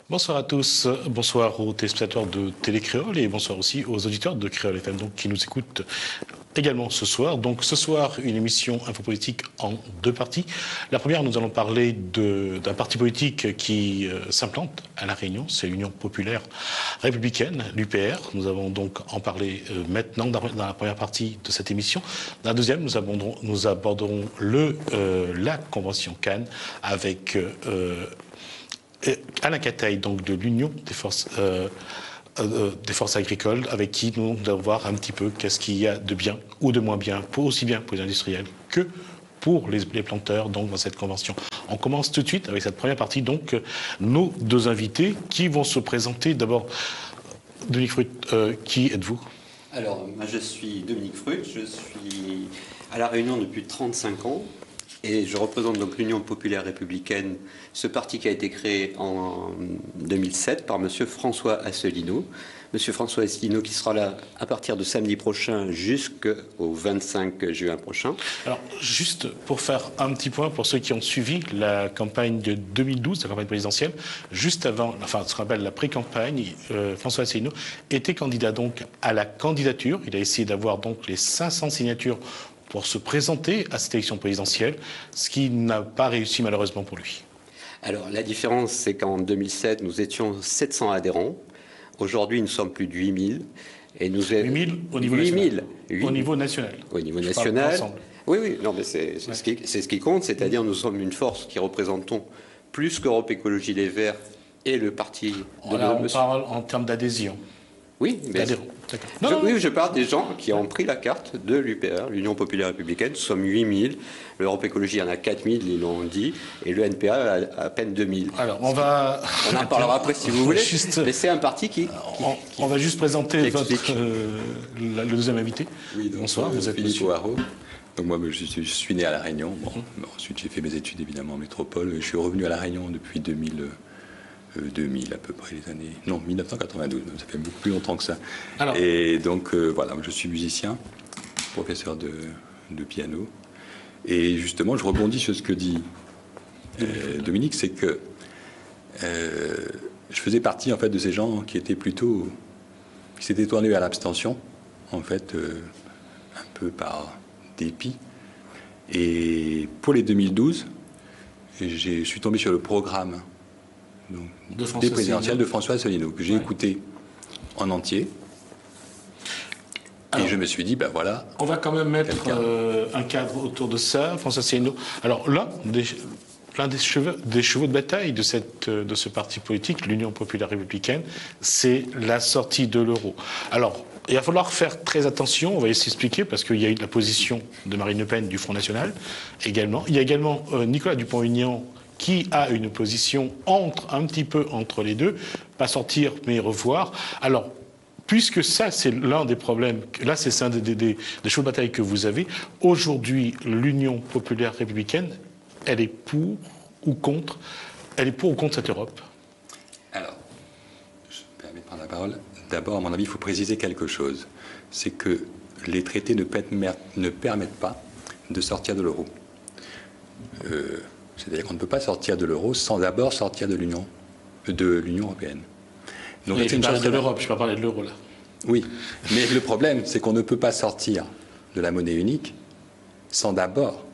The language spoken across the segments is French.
Bonsoir à tous, bonsoir aux téléspectateurs de Télé Créole et bonsoir aussi aux auditeurs de Créole FM donc, qui nous écoutent également ce soir. Donc ce soir, une émission infopolitique en deux parties. La première, nous allons parler d'un parti politique qui s'implante à La Réunion, c'est l'Union populaire républicaine, l'UPR. Nous allons donc en parler maintenant dans la première partie de cette émission. Dans la deuxième, nous aborderons la convention Cannes avec Alain Cataille, donc de l'Union des forces agricoles, avec qui nous allons voir un petit peu qu'est-ce qu'il y a de bien ou de moins bien, aussi bien pour les industriels que pour les planteurs, donc dans cette convention. On commence tout de suite avec cette première partie, donc nos deux invités qui vont se présenter. D'abord, Dominique Fruit, qui êtes-vous? Alors, moi je suis Dominique Fruit, je suis à La Réunion depuis 35 ans. Et je représente donc l'Union populaire républicaine, ce parti qui a été créé en 2007 par M. François Asselineau. M. François Asselineau qui sera là à partir de samedi prochain jusqu'au 25 juin prochain. Alors, juste pour faire un petit point pour ceux qui ont suivi la campagne de 2012, la campagne présidentielle, juste avant, enfin, ce qu'on appelle la pré-campagne, François Asselineau était candidat donc à la candidature. Il a essayé d'avoir donc les 500 signatures pour se présenter à cette élection présidentielle, ce qui n'a pas réussi malheureusement pour lui. Alors la différence, c'est qu'en 2007, nous étions 700 adhérents. Aujourd'hui, nous sommes plus de 8000. Et nous 8000 au niveau national. Au niveau national. Au niveau national. Oui, oui, non, mais c'est ce qui compte, c'est-à-dire nous sommes une force qui représentons plus qu'Europe Écologie Les Verts et le parti de Là, on parle en termes d'adhésion. Oui, mais je parle des gens qui ont pris la carte de l'UPR, l'Union populaire républicaine. Nous sommes 8000. L'Europe Écologie en a 4000, ils l'ont dit. Et le NPA a à peine 2000. Alors, on en parlera après si vous voulez. Mais c'est un parti qui on va juste présenter le deuxième invité. Oui, donc, bonsoir, vous êtes Philippe Ouareau. Donc moi, je suis né à La Réunion. Bon, ensuite, j'ai fait mes études évidemment en métropole. Je suis revenu à La Réunion depuis 2000 à peu près, les années... Non, 1992, ça fait beaucoup plus longtemps que ça. Alors, et donc, voilà, je suis musicien, professeur de piano. Et justement, je rebondis sur ce que dit Dominique, c'est que je faisais partie, en fait, de ces gens qui étaient plutôt... qui s'étaient tournés vers l'abstention, en fait, un peu par dépit. Et pour les 2012, je suis tombé sur le programme des présidentielles de François Asselineau, que j'ai écouté en entier. Alors, et je me suis dit, ben voilà. On va quand même mettre un cadre autour de ça, François Asselineau. Alors là, l'un des chevaux de bataille de ce parti politique, l'Union populaire républicaine, c'est la sortie de l'euro. Alors, il va falloir faire très attention, on va essayer d'expliquer, parce qu'il y a eu la position de Marine Le Pen du Front National également. Il y a également Nicolas Dupont-Aignan qui a une position un petit peu entre les deux, pas sortir mais revoir. Alors, puisque ça c'est l'un des problèmes, là c'est un des chevaux de bataille que vous avez, aujourd'hui l'Union populaire républicaine, elle est pour ou contre cette Europe? Alors, je me permets de prendre la parole. D'abord, à mon avis, il faut préciser quelque chose. C'est que les traités ne permettent pas de sortir de l'euro. C'est-à-dire qu'on ne peut pas sortir de l'euro sans d'abord sortir de l'Union européenne. Donc, je parle de l'Europe, je ne peux pas parler de l'euro là. Oui, mais le problème, c'est qu'on ne peut pas sortir de la monnaie unique sans d'abord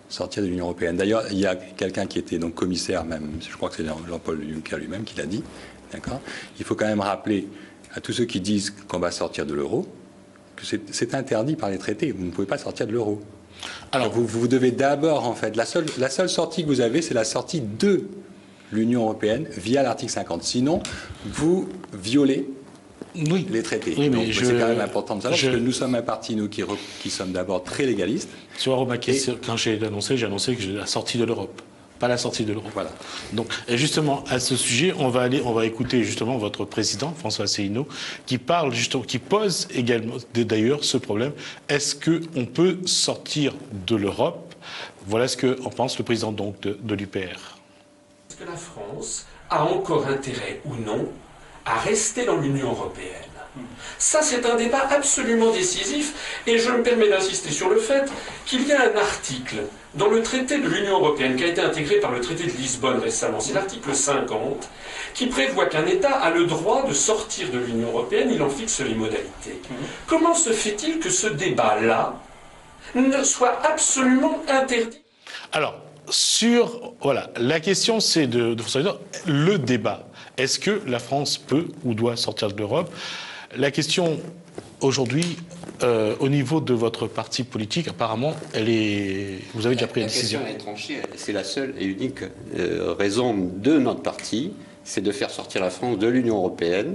sortir de l'Union européenne. D'ailleurs, il y a quelqu'un qui était donc commissaire, même, je crois que c'est Jean-Paul Juncker lui-même qui l'a dit. D'accord ? Il faut quand même rappeler à tous ceux qui disent qu'on va sortir de l'euro que c'est interdit par les traités. Vous ne pouvez pas sortir de l'euro. Alors, vous devez d'abord, en fait, la seule sortie que vous avez, c'est la sortie de l'Union européenne via l'article 50. Sinon, vous violez les traités. Oui, mais c'est quand même important de savoir, parce que nous sommes un parti, nous, qui sommes d'abord très légalistes. Sur quand j'ai annoncé que j'ai la sortie de l'Europe. Pas la sortie de l'euro. Voilà. Donc, et justement, à ce sujet, on va écouter justement votre président, François Asselineau, qui pose également, d'ailleurs, ce problème. Est-ce qu'on peut sortir de l'Europe? Voilà ce qu'en pense le président donc de l'UPR. Est-ce que la France a encore intérêt ou non à rester dans l'Union européenne. Ça, c'est un débat absolument décisif, et je me permets d'insister sur le fait qu'il y a un article dans le traité de l'Union européenne qui a été intégré par le traité de Lisbonne récemment, c'est l'article 50, qui prévoit qu'un État a le droit de sortir de l'Union européenne, il en fixe les modalités. Comment se fait-il que ce débat-là ne soit absolument interdit? Alors, voilà, la question c'est de le débat. Est-ce que la France peut ou doit sortir de l'Europe? La question aujourd'hui, au niveau de votre parti politique, apparemment, vous avez déjà pris une décision. La question est tranchée. C'est la seule et unique raison de notre parti, c'est de faire sortir la France de l'Union européenne,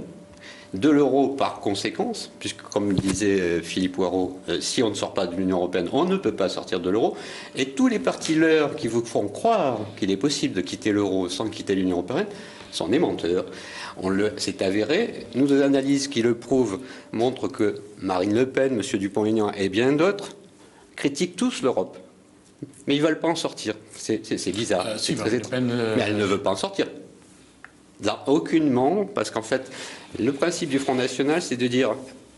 de l'euro par conséquence, puisque comme disait Philippe Hoareau, si on ne sort pas de l'Union européenne, on ne peut pas sortir de l'euro. Et tous les partis leurs qui vous font croire qu'il est possible de quitter l'euro sans quitter l'Union européenne sont des menteurs. C'est avéré. Nos analyses qui le prouvent montrent que Marine Le Pen, M. Dupont-Aignan et bien d'autres critiquent tous l'Europe. Mais ils ne veulent pas en sortir. C'est bizarre. Mais elle ne veut pas en sortir. Aucunement, parce qu'en fait, le principe du Front National, c'est de dire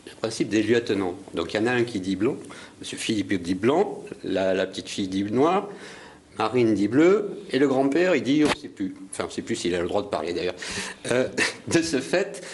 le principe des lieutenants. Donc il y en a un qui dit blanc, M. Philippe dit blanc, la petite fille dit noir, Marine dit bleu, et le grand-père, il dit on ne sait plus. Enfin, on ne sait plus s'il a le droit de parler d'ailleurs. De ce fait,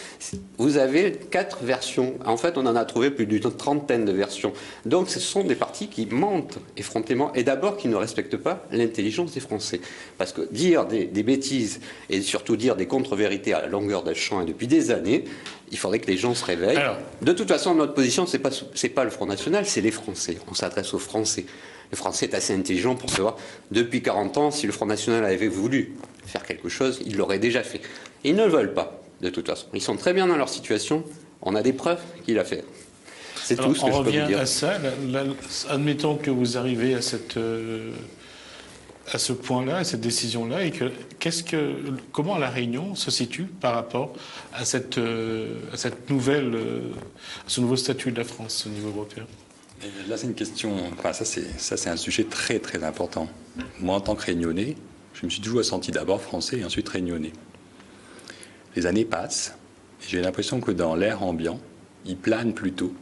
vous avez 4 versions. En fait, on en a trouvé plus d'une trentaine de versions. Donc, ce sont des partis qui mentent effrontément, et d'abord qui ne respectent pas l'intelligence des Français. Parce que dire des bêtises, et surtout dire des contre-vérités à la longueur d'un champ et depuis des années, il faudrait que les gens se réveillent. Alors, de toute façon, notre position, c'est pas le Front National, c'est les Français. On s'adresse aux Français. Le Français est assez intelligent pour savoir, depuis 40 ans, si le Front National avait voulu faire quelque chose, il l'aurait déjà fait. Et ils ne le veulent pas, de toute façon. Ils sont très bien dans leur situation. On a des preuves qu'il a fait. C'est tout ce que je peux vous dire. On revient à ça. Admettons que vous arrivez à ce point-là, à cette décision-là, et comment la Réunion se situe par rapport à ce nouveau statut de la France au niveau européen? Et là, c'est une question. Enfin, ça, c'est un sujet très, très important. Moi, en tant que Réunionnais, je me suis toujours senti d'abord français et ensuite réunionnais. Les années passent, et j'ai l'impression que dans l'air ambiant, il plane plutôt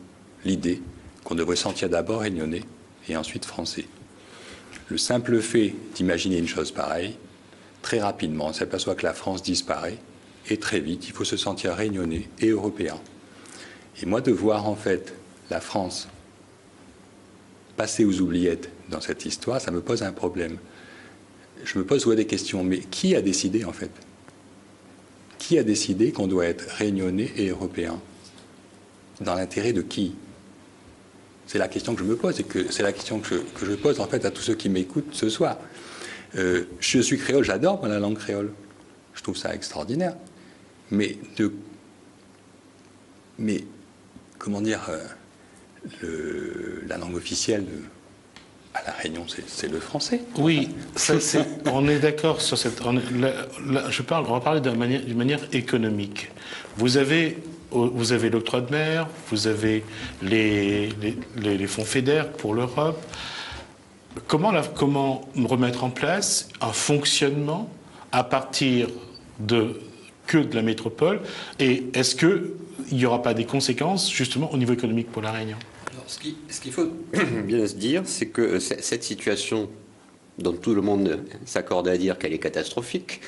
l'idée qu'on devrait sentir d'abord réunionnais et ensuite français. Le simple fait d'imaginer une chose pareille, très rapidement, on s'aperçoit que la France disparaît, et très vite, il faut se sentir réunionnais et européen. Et moi, de voir en fait la France passer aux oubliettes dans cette histoire, ça me pose un problème. Je me pose des questions, mais qui a décidé en fait? Qui a décidé qu'on doit être réunionnais et européen? Dans l'intérêt de qui? C'est la question que je me pose et c'est la question que je pose en fait à tous ceux qui m'écoutent ce soir. Je suis créole, j'adore la langue créole. Je trouve ça extraordinaire. Mais comment dire, la langue officielle à La Réunion, c'est le français. Oui, on est d'accord sur cette. On va parler d'une manière économique. Vous avez l'octroi de mer, vous avez les fonds FEDER pour l'Europe. Comment remettre en place un fonctionnement à partir de la métropole, et est-ce qu'il n'y aura pas des conséquences justement au niveau économique pour La Réunion? Alors, ce qu'il faut bien se dire, c'est que cette situation dont tout le monde s'accorde à dire qu'elle est catastrophique,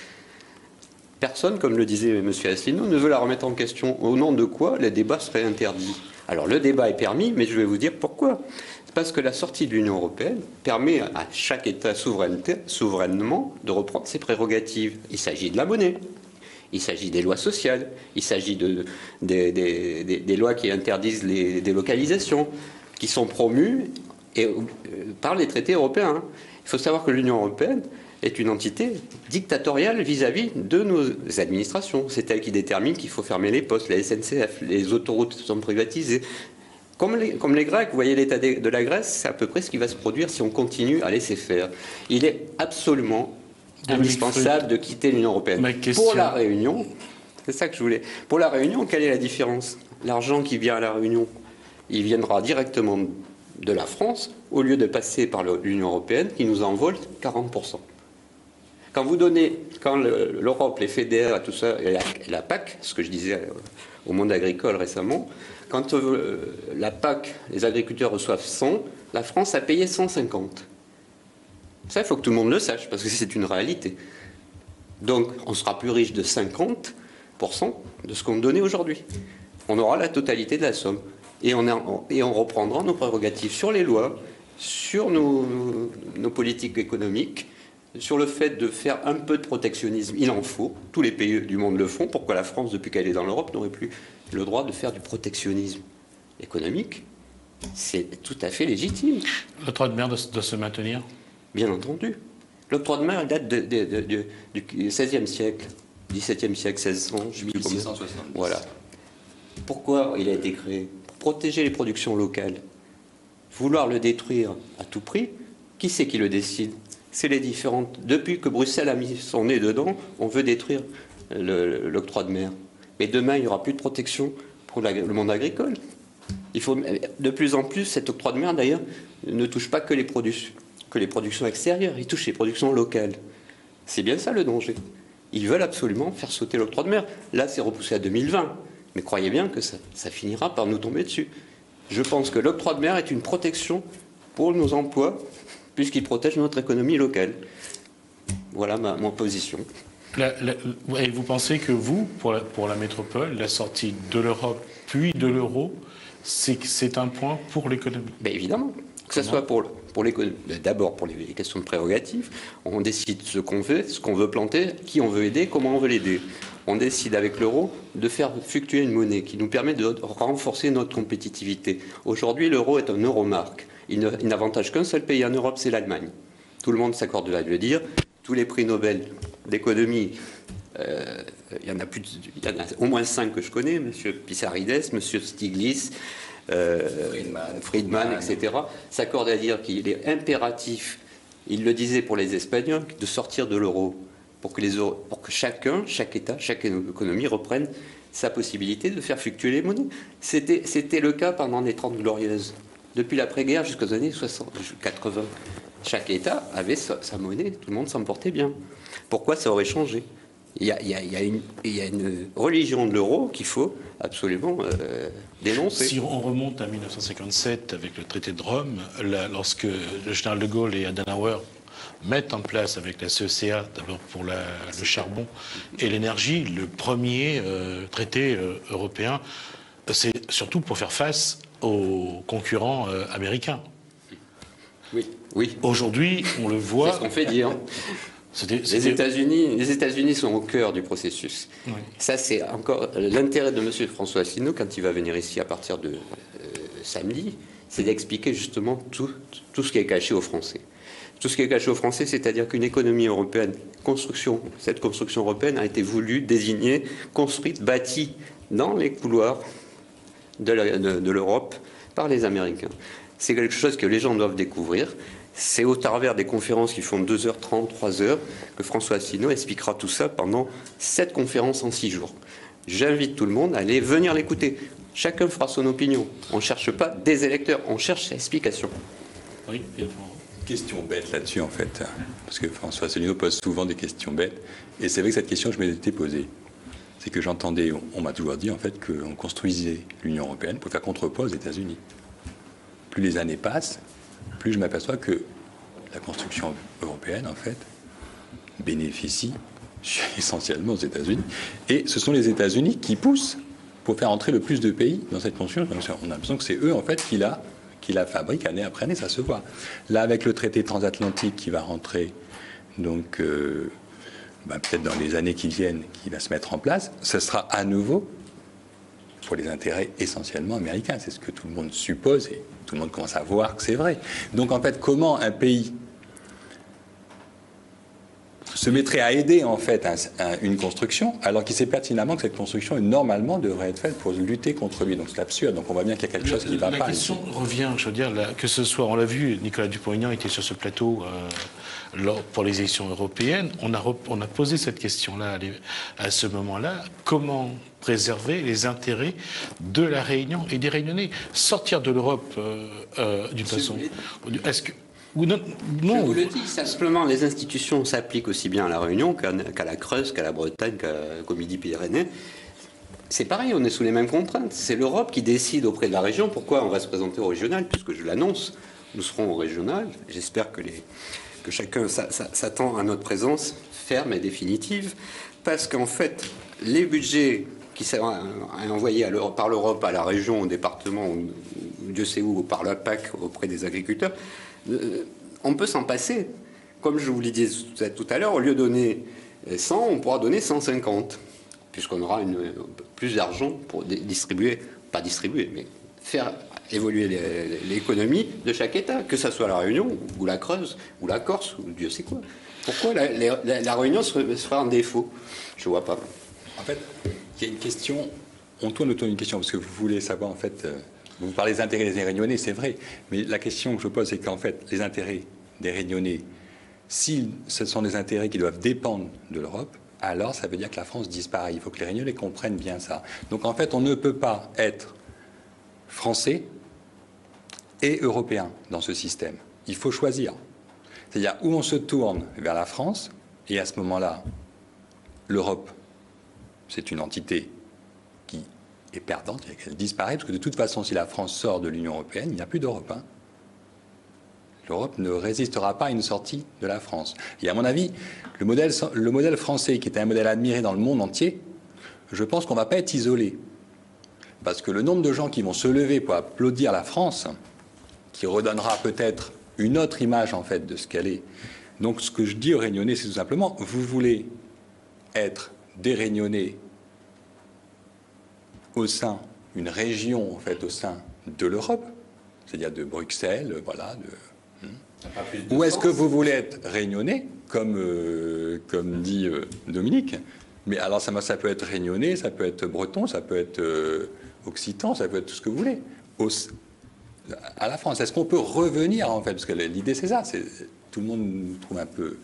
personne, comme le disait M. Asselineau, ne veut la remettre en question. Au nom de quoi les débats seraient interdits? Alors le débat est permis, mais je vais vous dire pourquoi. C'est parce que la sortie de l'Union européenne permet à chaque État souverainement de reprendre ses prérogatives. Il s'agit de la monnaie. Il s'agit des lois sociales, il s'agit des lois qui interdisent les délocalisations, qui sont promues par les traités européens. Il faut savoir que l'Union européenne est une entité dictatoriale vis-à-vis de nos administrations. C'est elle qui détermine qu'il faut fermer les postes, la SNCF, les autoroutes sont privatisées. Comme les Grecs, vous voyez l'état de la Grèce, c'est à peu près ce qui va se produire si on continue à laisser faire. Il est absolument indispensable de quitter l'Union européenne. Pour la Réunion, c'est ça que je voulais. Pour la Réunion, quelle est la différence? L'argent qui vient à la Réunion, il viendra directement de la France, au lieu de passer par l'Union européenne, qui nous envole 40%. Quand l'Europe, les FEDER, tout ça, et la PAC, ce que je disais au monde agricole récemment, quand la PAC, les agriculteurs reçoivent 100, la France a payé 150. Ça, il faut que tout le monde le sache, parce que c'est une réalité. Donc, on sera plus riche de 50% de ce qu'on donnait aujourd'hui. On aura la totalité de la somme. Et on reprendra nos prérogatives sur les lois, sur nos politiques économiques, sur le fait de faire un peu de protectionnisme. Il en faut. Tous les pays du monde le font. Pourquoi la France, depuis qu'elle est dans l'Europe, n'aurait plus le droit de faire du protectionnisme économique? C'est tout à fait légitime. L'octroi de mer doit se maintenir? Bien entendu. L'octroi de mer, il date du XVIe siècle, XVIIe siècle, 1600, je sais plus combien. 1670. Voilà. Pourquoi il a été créé? Pour protéger les productions locales. Vouloir le détruire à tout prix, qui c'est qui le décide? C'est les différentes. Depuis que Bruxelles a mis son nez dedans, on veut détruire l'octroi de mer. Mais demain, il n'y aura plus de protection pour le monde agricole. Il faut, de plus en plus, cet octroi de mer, d'ailleurs, ne touche pas que les productions extérieures, il touche les productions locales. C'est bien ça le danger. Ils veulent absolument faire sauter l'octroi de mer. Là, c'est repoussé à 2020. Mais croyez bien que ça finira par nous tomber dessus. Je pense que l'octroi de mer est une protection pour nos emplois, puisqu'il protège notre économie locale. Voilà ma position. Et vous pensez que vous, pour la métropole, la sortie de l'Europe puis de l'euro, c'est un point pour l'économie? Ben évidemment. Que ce soit pour l'économie, d'abord pour les questions de prérogatives, on décide ce qu'on veut planter, qui on veut aider, comment on veut l'aider. On décide avec l'euro de faire fluctuer une monnaie qui nous permet de renforcer notre compétitivité. Aujourd'hui, l'euro est un euromarque. Il n'avantage qu'un seul pays en Europe, c'est l'Allemagne. Tout le monde s'accorde à le dire. Tous les prix Nobel d'économie, il y en a au moins 5 que je connais, M. Pissarides, M. Stiglitz, Friedman, etc., s'accordent à dire qu'il est impératif, il le disait pour les Espagnols, de sortir de l'euro pour que chaque État, chaque économie reprenne sa possibilité de faire fluctuer les monnaies. C'était le cas pendant les 30 Glorieuses. Depuis l'après-guerre jusqu'aux années 80, chaque État avait sa monnaie, tout le monde s'en portait bien. Pourquoi ça aurait changé? Il y a une religion de l'euro qu'il faut absolument dénoncer. Si on remonte à 1957 avec le traité de Rome, lorsque le général de Gaulle et Adenauer mettent en place avec la CECA, d'abord pour le charbon et l'énergie, le premier traité européen, c'est surtout pour faire face aux concurrents américains. Oui. Aujourd'hui, on le voit. C'est ce qu'on fait dire. Les États-Unis sont au cœur du processus. Oui. Ça, c'est encore l'intérêt de M. François Asselineau, quand il va venir ici à partir de samedi, c'est d'expliquer justement tout ce qui est caché aux Français. Tout ce qui est caché aux Français, c'est-à-dire qu'une économie européenne, cette construction européenne a été voulue, désignée, construite, bâtie dans les couloirs de l'Europe par les Américains. C'est quelque chose que les gens doivent découvrir. C'est au travers des conférences qui font 2h30, 3h, que François Asselineau expliquera tout ça pendant 7 conférences en 6 jours. J'invite tout le monde à aller venir l'écouter. Chacun fera son opinion. On ne cherche pas des électeurs, on cherche l'explication. Oui, question bête là-dessus, en fait. Parce que François Asselineau pose souvent des questions bêtes. Et c'est vrai que cette question, je m'étais posée. C'est que j'entendais, on m'a toujours dit, en fait, qu'on construisait l'Union européenne pour faire contrepoids aux États-Unis. Plus les années passent, plus je m'aperçois que la construction européenne, en fait, bénéficie essentiellement aux États-Unis. Et ce sont les États-Unis qui poussent pour faire entrer le plus de pays dans cette construction. On a l'impression que c'est eux, en fait, qui la fabriquent année après année, ça se voit. Là, avec le traité transatlantique qui va rentrer, donc peut-être dans les années qui viennent, qui va se mettre en place, ce sera à nouveau pour les intérêts essentiellement américains. C'est ce que tout le monde suppose et tout le monde commence à voir que c'est vrai. Donc en fait, comment un pays se mettrait à aider en fait une construction alors qu'il sait pertinemment que cette construction normalement devrait être faite pour lutter contre lui. Donc c'est absurde. Donc on voit bien qu'il y a quelque chose qui ne va pas. La question revient, je veux dire, que ce soit, on l'a vu, Nicolas Dupont-Aignan était sur ce plateau pour les élections européennes. On a posé cette question-là à ce moment-là. Comment préserver les intérêts de la Réunion et des Réunionnais? Sortir de l'Europe d'une façon. Est-ce que Ou non, Je non. vous le dis, simplement, les institutions s'appliquent aussi bien à la Réunion qu'à la Creuse, qu'à la Bretagne, qu'au Midi-Pyrénées. C'est pareil, on est sous les mêmes contraintes. C'est l'Europe qui décide auprès de la région pourquoi on va se présenter au régional, puisque je l'annonce, nous serons au régional. J'espère que chacun s'attend à notre présence ferme et définitive, parce qu'en fait, les budgets qui sont envoyés par l'Europe à la région, au département, ou Dieu sait où, par la PAC auprès des agriculteurs, on peut s'en passer. Comme je vous le disais tout à l'heure, au lieu de donner 100, on pourra donner 150, puisqu'on aura plus d'argent pour distribuer, pas distribuer, mais faire évoluer l'économie de chaque État, que ce soit la Réunion, ou la Creuse, ou la Corse, ou Dieu sait quoi. Pourquoi la Réunion serait en défaut? Je ne vois pas. En fait, il y a une question, on tourne autour d'une question, parce que vous voulez savoir, en fait, vous parlez des intérêts des Réunionnais, c'est vrai, mais la question que je pose, c'est qu'en fait, les intérêts des Réunionnais, si ce sont des intérêts qui doivent dépendre de l'Europe, alors ça veut dire que la France disparaît. Il faut que les Réunionnais comprennent bien ça. Donc en fait, on ne peut pas être français et européen dans ce système. Il faut choisir. C'est-à-dire où on se tourne vers la France, et à ce moment-là, l'Europe, c'est une entité qui est perdante, elle disparaît, parce que de toute façon, si la France sort de l'Union européenne, il n'y a plus d'Europe. L'Europe ne résistera pas à une sortie de la France. Et à mon avis, le modèle français, qui était un modèle admiré dans le monde entier, je pense qu'on ne va pas être isolé. Parce que le nombre de gens qui vont se lever pour applaudir la France, qui redonnera peut-être une autre image en fait de ce qu'elle est. Donc ce que je dis aux Réunionnais, c'est tout simplement, vous voulez être des Réunionnais au sein, une région en fait au sein de l'Europe, c'est-à-dire de Bruxelles, voilà. Ou est-ce que vous voulez être Réunionnais, comme dit Dominique? Mais alors ça peut être Réunionnais, ça peut être breton, ça peut être occitan, ça peut être tout ce que vous voulez. À la France, est-ce qu'on peut revenir en fait? Parce que l'idée c'est ça, tout le monde nous trouve un peu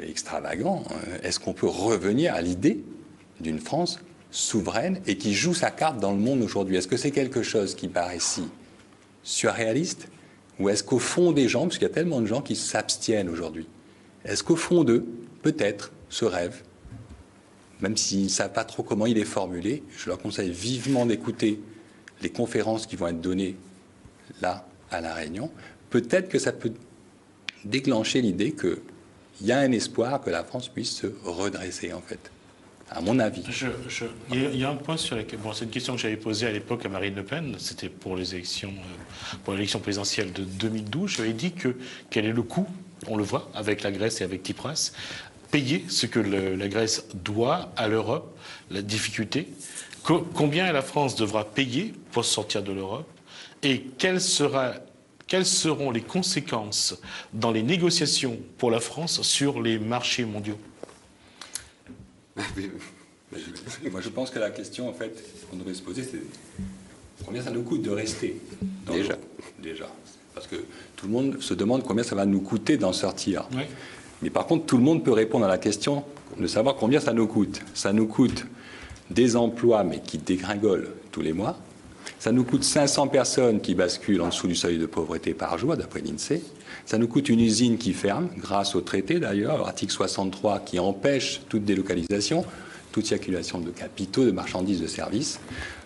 extravagant. Est-ce qu'on peut revenir à l'idée d'une France souveraine et qui joue sa carte dans le monde aujourd'hui? Est-ce que c'est quelque chose qui paraît si surréaliste? Ou est-ce qu'au fond des gens, parce qu'il y a tellement de gens qui s'abstiennent aujourd'hui, est-ce qu'au fond d'eux, peut-être, ce rêve, même s'ils ne savent pas trop comment il est formulé, je leur conseille vivement d'écouter les conférences qui vont être données là, à La Réunion, peut-être que ça peut déclencher l'idée qu'il y a un espoir que la France puisse se redresser, en fait. À mon avis. Il y a un point sur lequel... Bon, c'est une question que j'avais posée à l'époque à Marine Le Pen. C'était pour l'élection présidentielle de 2012. J'avais dit quel est le coût, on le voit, avec la Grèce et avec Tsipras, payer ce que la Grèce doit à l'Europe, la difficulté, combien la France devra payer pour sortir de l'Europe, et quelles seront les conséquences dans les négociations pour la France sur les marchés mondiaux. Moi, je pense que la question, en fait, qu'on devrait se poser, c'est combien ça nous coûte de rester dans déjà. Parce que tout le monde se demande combien ça va nous coûter d'en sortir. Oui. Mais par contre, tout le monde peut répondre à la question de savoir combien ça nous coûte. Ça nous coûte des emplois, mais qui dégringolent tous les mois. Ça nous coûte 500 personnes qui basculent en dessous du seuil de pauvreté par jour, d'après l'INSEE. Ça nous coûte une usine qui ferme, grâce au traité d'ailleurs, l'article 63 qui empêche toute délocalisation, toute circulation de capitaux, de marchandises, de services.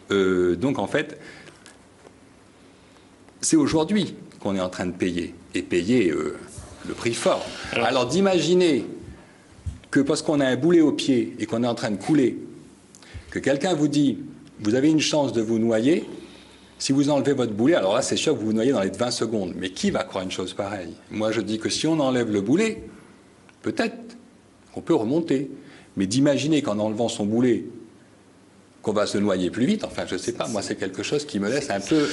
Donc en fait, c'est aujourd'hui qu'on est en train de payer, et payer le prix fort. Alors d'imaginer que parce qu'on a un boulet au pied et qu'on est en train de couler, que quelqu'un vous dit, vous avez une chance de vous noyer, si vous enlevez votre boulet, alors là, c'est sûr que vous vous noyez dans les 20 secondes. Mais qui va croire une chose pareille? Moi, je dis que si on enlève le boulet, peut-être qu'on peut remonter. Mais d'imaginer qu'en enlevant son boulet, qu'on va se noyer plus vite, enfin, je ne sais pas. Moi, c'est quelque chose qui me laisse un peu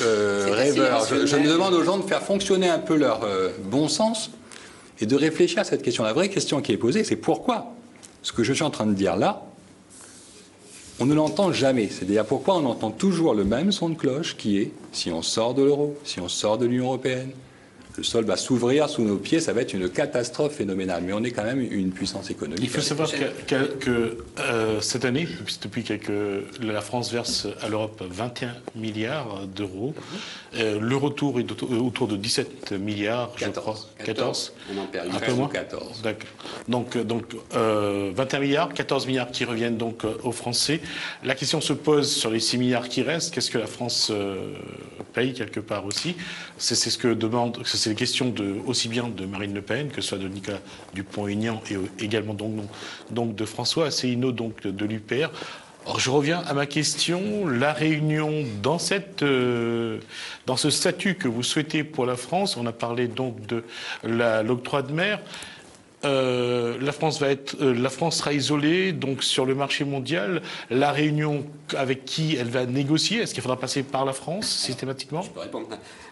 rêveur. Je me demande aux gens de faire fonctionner un peu leur bon sens et de réfléchir à cette question. La vraie question qui est posée, c'est pourquoi ce que je suis en train de dire là, on ne l'entend jamais. C'est-à-dire pourquoi on entend toujours le même son de cloche qui est, si on sort de l'euro, si on sort de l'Union européenne, Le sol va s'ouvrir sous nos pieds, ça va être une catastrophe phénoménale. Mais on est quand même une puissance économique. Il faut savoir que cette année, depuis la France verse à l'Europe 21 milliards d'euros. Le retour est autour de 17 milliards, 14, je crois. 14. On en perd Un peu moins. 14. D'accord. Donc 21 milliards, 14 milliards qui reviennent donc aux Français. La question se pose sur les 6 milliards qui restent. Qu'est-ce que la France paye quelque part aussi? C'est ce que demande. C'est les questions aussi bien de Marine Le Pen que ce soit de Nicolas Dupont-Aignan et également donc de François Asselineau donc de l'UPR. Alors, je reviens à ma question. La Réunion, dans ce statut que vous souhaitez pour la France, on a parlé donc de l'octroi de mer. La France sera isolée donc sur le marché mondial. La Réunion, avec qui elle va négocier? Est-ce qu'il faudra passer par la France systématiquement? Je peux répondre.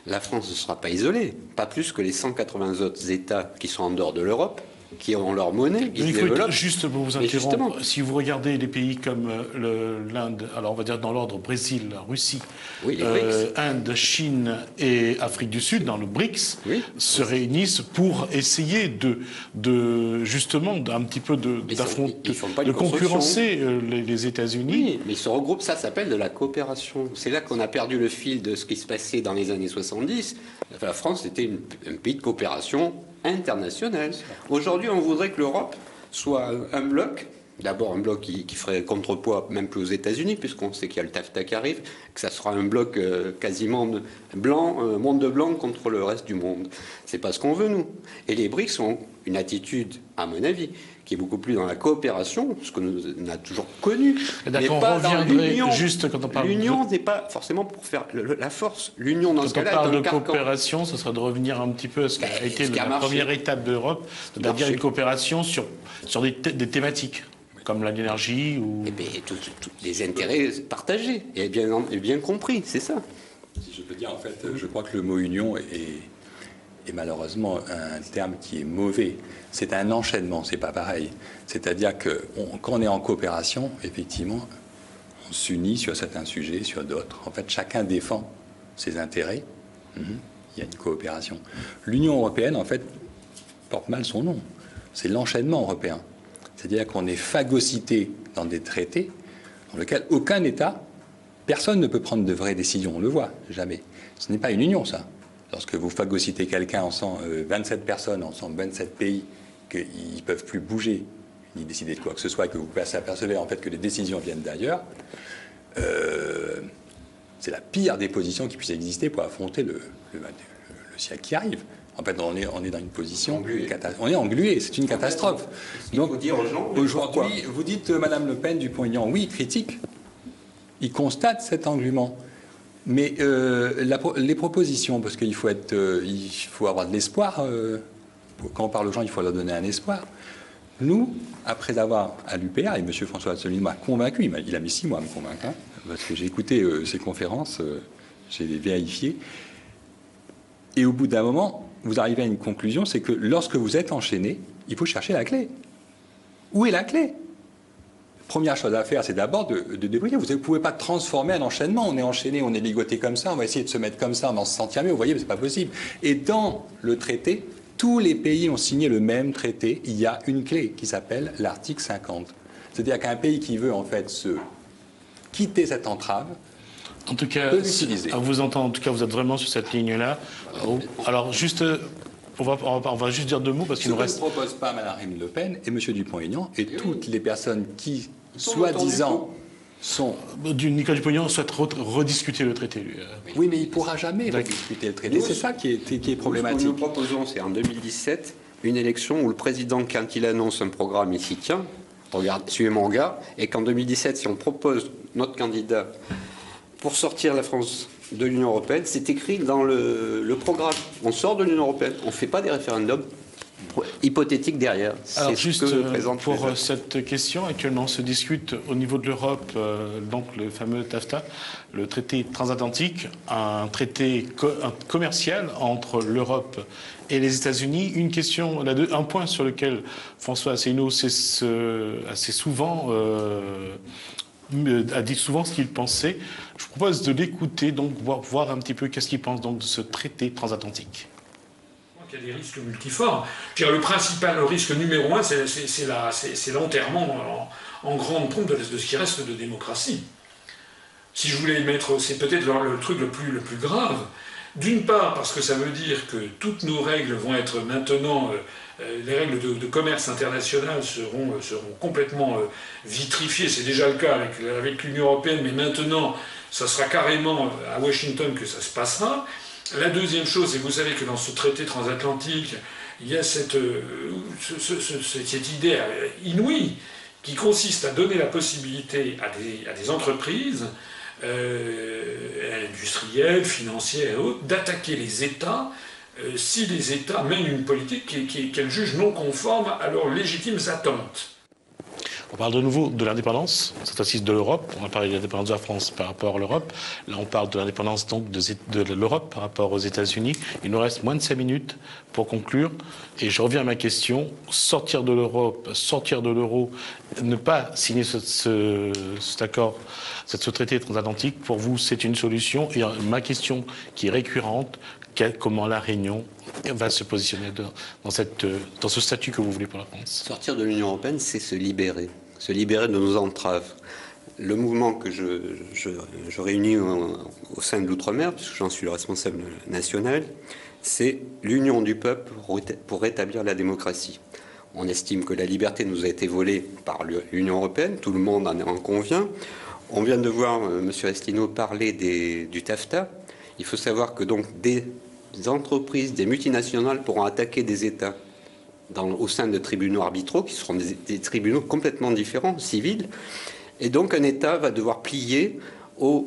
La France ne sera pas isolée, pas plus que les 180 autres États qui sont en dehors de l'Europe, qui ont leur monnaie, qui se développent. Juste pour vous interrompre, si vous regardez les pays comme l'Inde, alors on va dire dans l'ordre Brésil, Russie, Oui, les BRICS. Inde, Chine et Afrique du Sud, dans le BRICS, Oui. se réunissent pour essayer justement un petit peu Ils font pas une concurrencer les États-Unis. Oui, mais ils se regroupent, ça s'appelle de la coopération. C'est là qu'on a perdu le fil de ce qui se passait dans les années 70. La France était un pays de coopération internationale. Aujourd'hui, on voudrait que l'Europe soit un bloc, d'abord un bloc qui ferait contrepoids même plus aux États-Unis, puisqu'on sait qu'il y a le TAFTA qui arrive, que ça sera un bloc quasiment blanc, un monde de blanc contre le reste du monde. C'est pas ce qu'on veut, nous. Et les BRICS ont une attitude, à mon avis, qui est beaucoup plus dans la coopération, ce que nous on a toujours connu. D'accord, on reviendrait juste quand on parle L'union n'est pas forcément pour faire la force. L'union, dans ce Quand on cas-là, parle est un de carcan. coopération, ce serait de revenir un petit peu à ce qu'a été ce qui a la marché. première étape de l'Europe, c'est-à-dire une coopération sur des thématiques, comme l'énergie ou... Eh bien, tous les intérêts partagés et bien compris, c'est ça. Si je peux dire, en fait, je crois que le mot union est malheureusement un terme qui est mauvais. C'est un enchaînement, c'est pas pareil. C'est-à-dire que quand on est en coopération, effectivement, on s'unit sur certains sujets, sur d'autres. En fait, chacun défend ses intérêts. Il y a une coopération. L'Union européenne, en fait, porte mal son nom. C'est l'enchaînement européen. C'est-à-dire qu'on est phagocyté dans des traités dans lesquels aucun État, personne ne peut prendre de vraies décisions. On le voit, jamais. Ce n'est pas une union, ça. Lorsque vous phagocytez quelqu'un ensemble, 27 personnes ensemble, 27 pays, qu'ils ne peuvent plus bouger, ni décider de quoi que ce soit, et que vous apercevez en fait que les décisions viennent d'ailleurs, c'est la pire des positions qui puisse exister pour affronter le siècle qui arrive. En fait, on est dans une position... On est englué, c'est une catastrophe. Donc, faut dire aux gens... Aujourd'hui, vous dites, Madame Le Pen, Dupont-Aignan, oui, critique. Il constate cet engluement. Mais les propositions, parce qu'il faut avoir de l'espoir, quand on parle aux gens, il faut leur donner un espoir. Nous, après avoir à l'UPR, et M. François Asselineau m'a convaincu, il a mis 6 mois à me convaincre, hein, parce que j'ai écouté ses conférences, j'ai vérifié, et au bout d'un moment, vous arrivez à une conclusion, c'est que lorsque vous êtes enchaîné, il faut chercher la clé. Où est la clé ? Première chose à faire, c'est d'abord de débrouiller. Vous ne pouvez pas transformer un enchaînement. On est enchaîné, on est ligoté comme ça, on va essayer de se mettre comme ça, on va se sentir mieux. Vous voyez, mais ce n'est pas possible. Et dans le traité, tous les pays ont signé le même traité. Il y a une clé qui s'appelle l'article 50. C'est-à-dire qu'un pays qui veut en fait se quitter cette entrave, en tout cas, à vous entendre, en tout cas, vous êtes vraiment sur cette ligne-là. Alors, juste... On va juste dire 2 mots parce qu'il nous reste... Ce que ne propose pas Mme Le Pen et M. Dupont-Aignan et toutes les personnes qui, soi-disant, sont... Nicolas Dupont-Aignan souhaite rediscuter le traité, lui. Oui, mais il ne pourra jamais rediscuter le traité. C'est ça qui est problématique. Ce que nous proposons, c'est en 2017, une élection où le président, quand il annonce un programme, il s'y tient. Regarde, suivez mon gars. Et qu'en 2017, si on propose notre candidat pour sortir la France de l'Union européenne, c'est écrit dans le programme. On sort de l'Union européenne, on ne fait pas des référendums hypothétiques derrière. Alors juste pour cette question, actuellement se discute au niveau de l'Europe, donc le fameux TAFTA, le traité transatlantique, un traité commercial entre l'Europe et les États-Unis. Une question, un point sur lequel François Asselineau assez souvent... a dit souvent ce qu'il pensait. Je vous propose de l'écouter, donc voir un petit peu qu'est-ce qu'il pense donc de ce traité transatlantique. qu'il y a des risques multiformes. Je veux dire, le risque numéro un, c'est l'enterrement en grande pompe de ce qui reste de démocratie. Si je voulais mettre, c'est peut-être le truc le plus grave. D'une part, parce que ça veut dire que toutes nos règles vont être maintenant, les règles de commerce international seront complètement vitrifiées. C'est déjà le cas avec l'Union européenne, mais maintenant, ça sera carrément à Washington que ça se passera. La deuxième chose, c'est que vous savez que dans ce traité transatlantique, il y a cette idée inouïe qui consiste à donner la possibilité à des entreprises industrielles, financières et autres, d'attaquer les États si les États mènent une politique qu'elles jugent non conforme à leurs légitimes attentes. On parle de nouveau de l'indépendance, cette fois-ci de l'Europe. On a parlé de l'indépendance de la France par rapport à l'Europe. Là, on parle de l'indépendance donc de l'Europe par rapport aux États-Unis. Il nous reste moins de 5 minutes pour conclure. Et je reviens à ma question. Sortir de l'Europe, sortir de l'euro, ne pas signer cet accord, ce traité transatlantique, pour vous, c'est une solution. Et ma question qui est récurrente, comment la Réunion va se positionner dans ce statut que vous voulez pour la France? Sortir de l'Union européenne, c'est se libérer de nos entraves. Le mouvement que je réunis au sein de l'Outre-mer, puisque j'en suis le responsable national, c'est l'union du peuple pour rétablir la démocratie. On estime que la liberté nous a été volée par l'Union européenne, tout le monde en convient. On vient de voir M. Asselineau parler du TAFTA. Il faut savoir que donc des entreprises, des multinationales pourront attaquer des États au sein de tribunaux arbitraux, qui seront des tribunaux complètement différents, civils. Et donc un État va devoir plier aux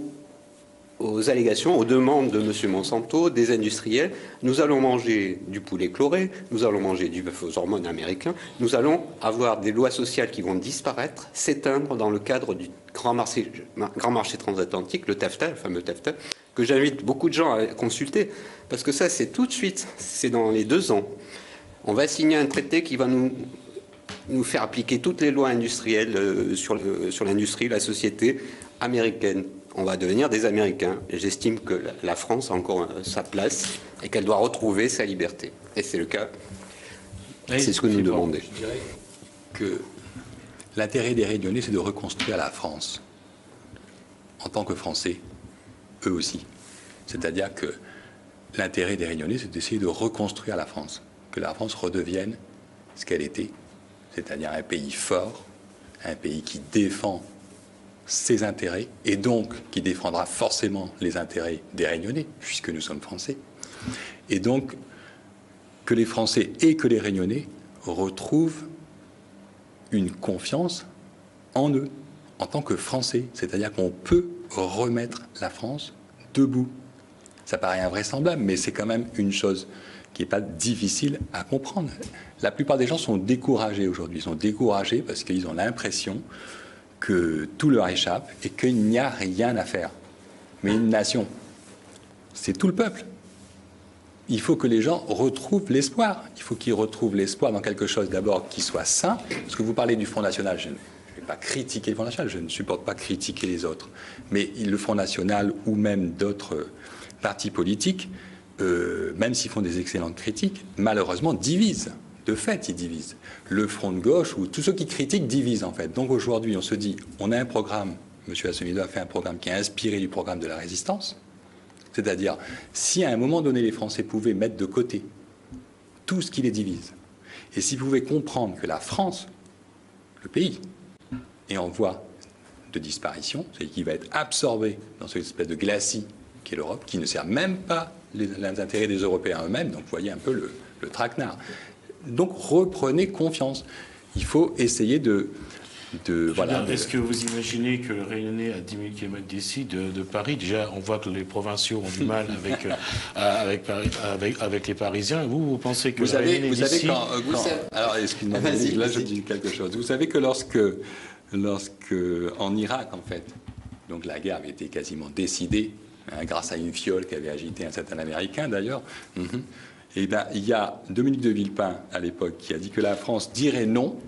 allégations, aux demandes de M. Monsanto, des industriels. Nous allons manger du poulet chloré, nous allons manger du bœuf aux hormones américain, nous allons avoir des lois sociales qui vont disparaître, s'éteindre dans le cadre du grand marché transatlantique, le TAFTA, le fameux TAFTA, que j'invite beaucoup de gens à consulter, parce que ça, c'est tout de suite, c'est dans les 2 ans. On va signer un traité qui va nous faire appliquer toutes les lois industrielles sur l'industrie, la société américaine. On va devenir des Américains. Et j'estime que la France a encore sa place et qu'elle doit retrouver sa liberté. Et c'est le cas. C'est ce que nous demandons. Je dirais que l'intérêt des Réunionnais, c'est de reconstruire la France en tant que Français, eux aussi. C'est-à-dire que l'intérêt des Réunionnais, c'est d'essayer de reconstruire la France, que la France redevienne ce qu'elle était, c'est-à-dire un pays fort, un pays qui défend ses intérêts, et donc qui défendra forcément les intérêts des Réunionnais, puisque nous sommes Français. Et donc, que les Français et que les Réunionnais retrouvent une confiance en eux, en tant que Français. C'est-à-dire qu'on peut remettre la France debout. Ça paraît invraisemblable, mais c'est quand même une chose qui n'est pas difficile à comprendre. La plupart des gens sont découragés aujourd'hui. Ils sont découragés parce qu'ils ont l'impression que tout leur échappe et qu'il n'y a rien à faire. Mais une nation, c'est tout le peuple. Il faut que les gens retrouvent l'espoir. Il faut qu'ils retrouvent l'espoir dans quelque chose d'abord qui soit sain. Parce que vous parlez du Front National, je ne vais pas critiquer le Front National, je ne supporte pas critiquer les autres. Mais le Front National ou même d'autres partis politiques, même s'ils font des excellentes critiques, malheureusement divisent. De fait, ils divisent. Le Front de gauche ou tous ceux qui critiquent divisent en fait. Donc aujourd'hui, on se dit, on a un programme, M. Asselineau a fait un programme qui est inspiré du programme de la Résistance. C'est-à-dire, si à un moment donné, les Français pouvaient mettre de côté tout ce qui les divise, et s'ils pouvaient comprendre que la France, le pays, est en voie de disparition, c'est-à-dire qu'il va être absorbé dans cette espèce de glacis qu'est l'Europe, qui ne sert même pas les intérêts des Européens eux-mêmes, donc vous voyez un peu le traquenard. Donc reprenez confiance. Il faut essayer voilà. Est-ce que vous imaginez que le Réunionnais à 10 000 km d'ici, de Paris, déjà on voit que les provinciaux ont du mal avec les Parisiens. Vous pensez que vous savez d'ici... Alors excusez-moi, là je dis quelque chose. Vous savez que lorsque en Irak en fait, donc la guerre avait été quasiment décidée, grâce à une fiole qu'avait agité un certain Américain d'ailleurs. Et bien, il y a Dominique de Villepin, à l'époque, qui a dit que la France dirait non.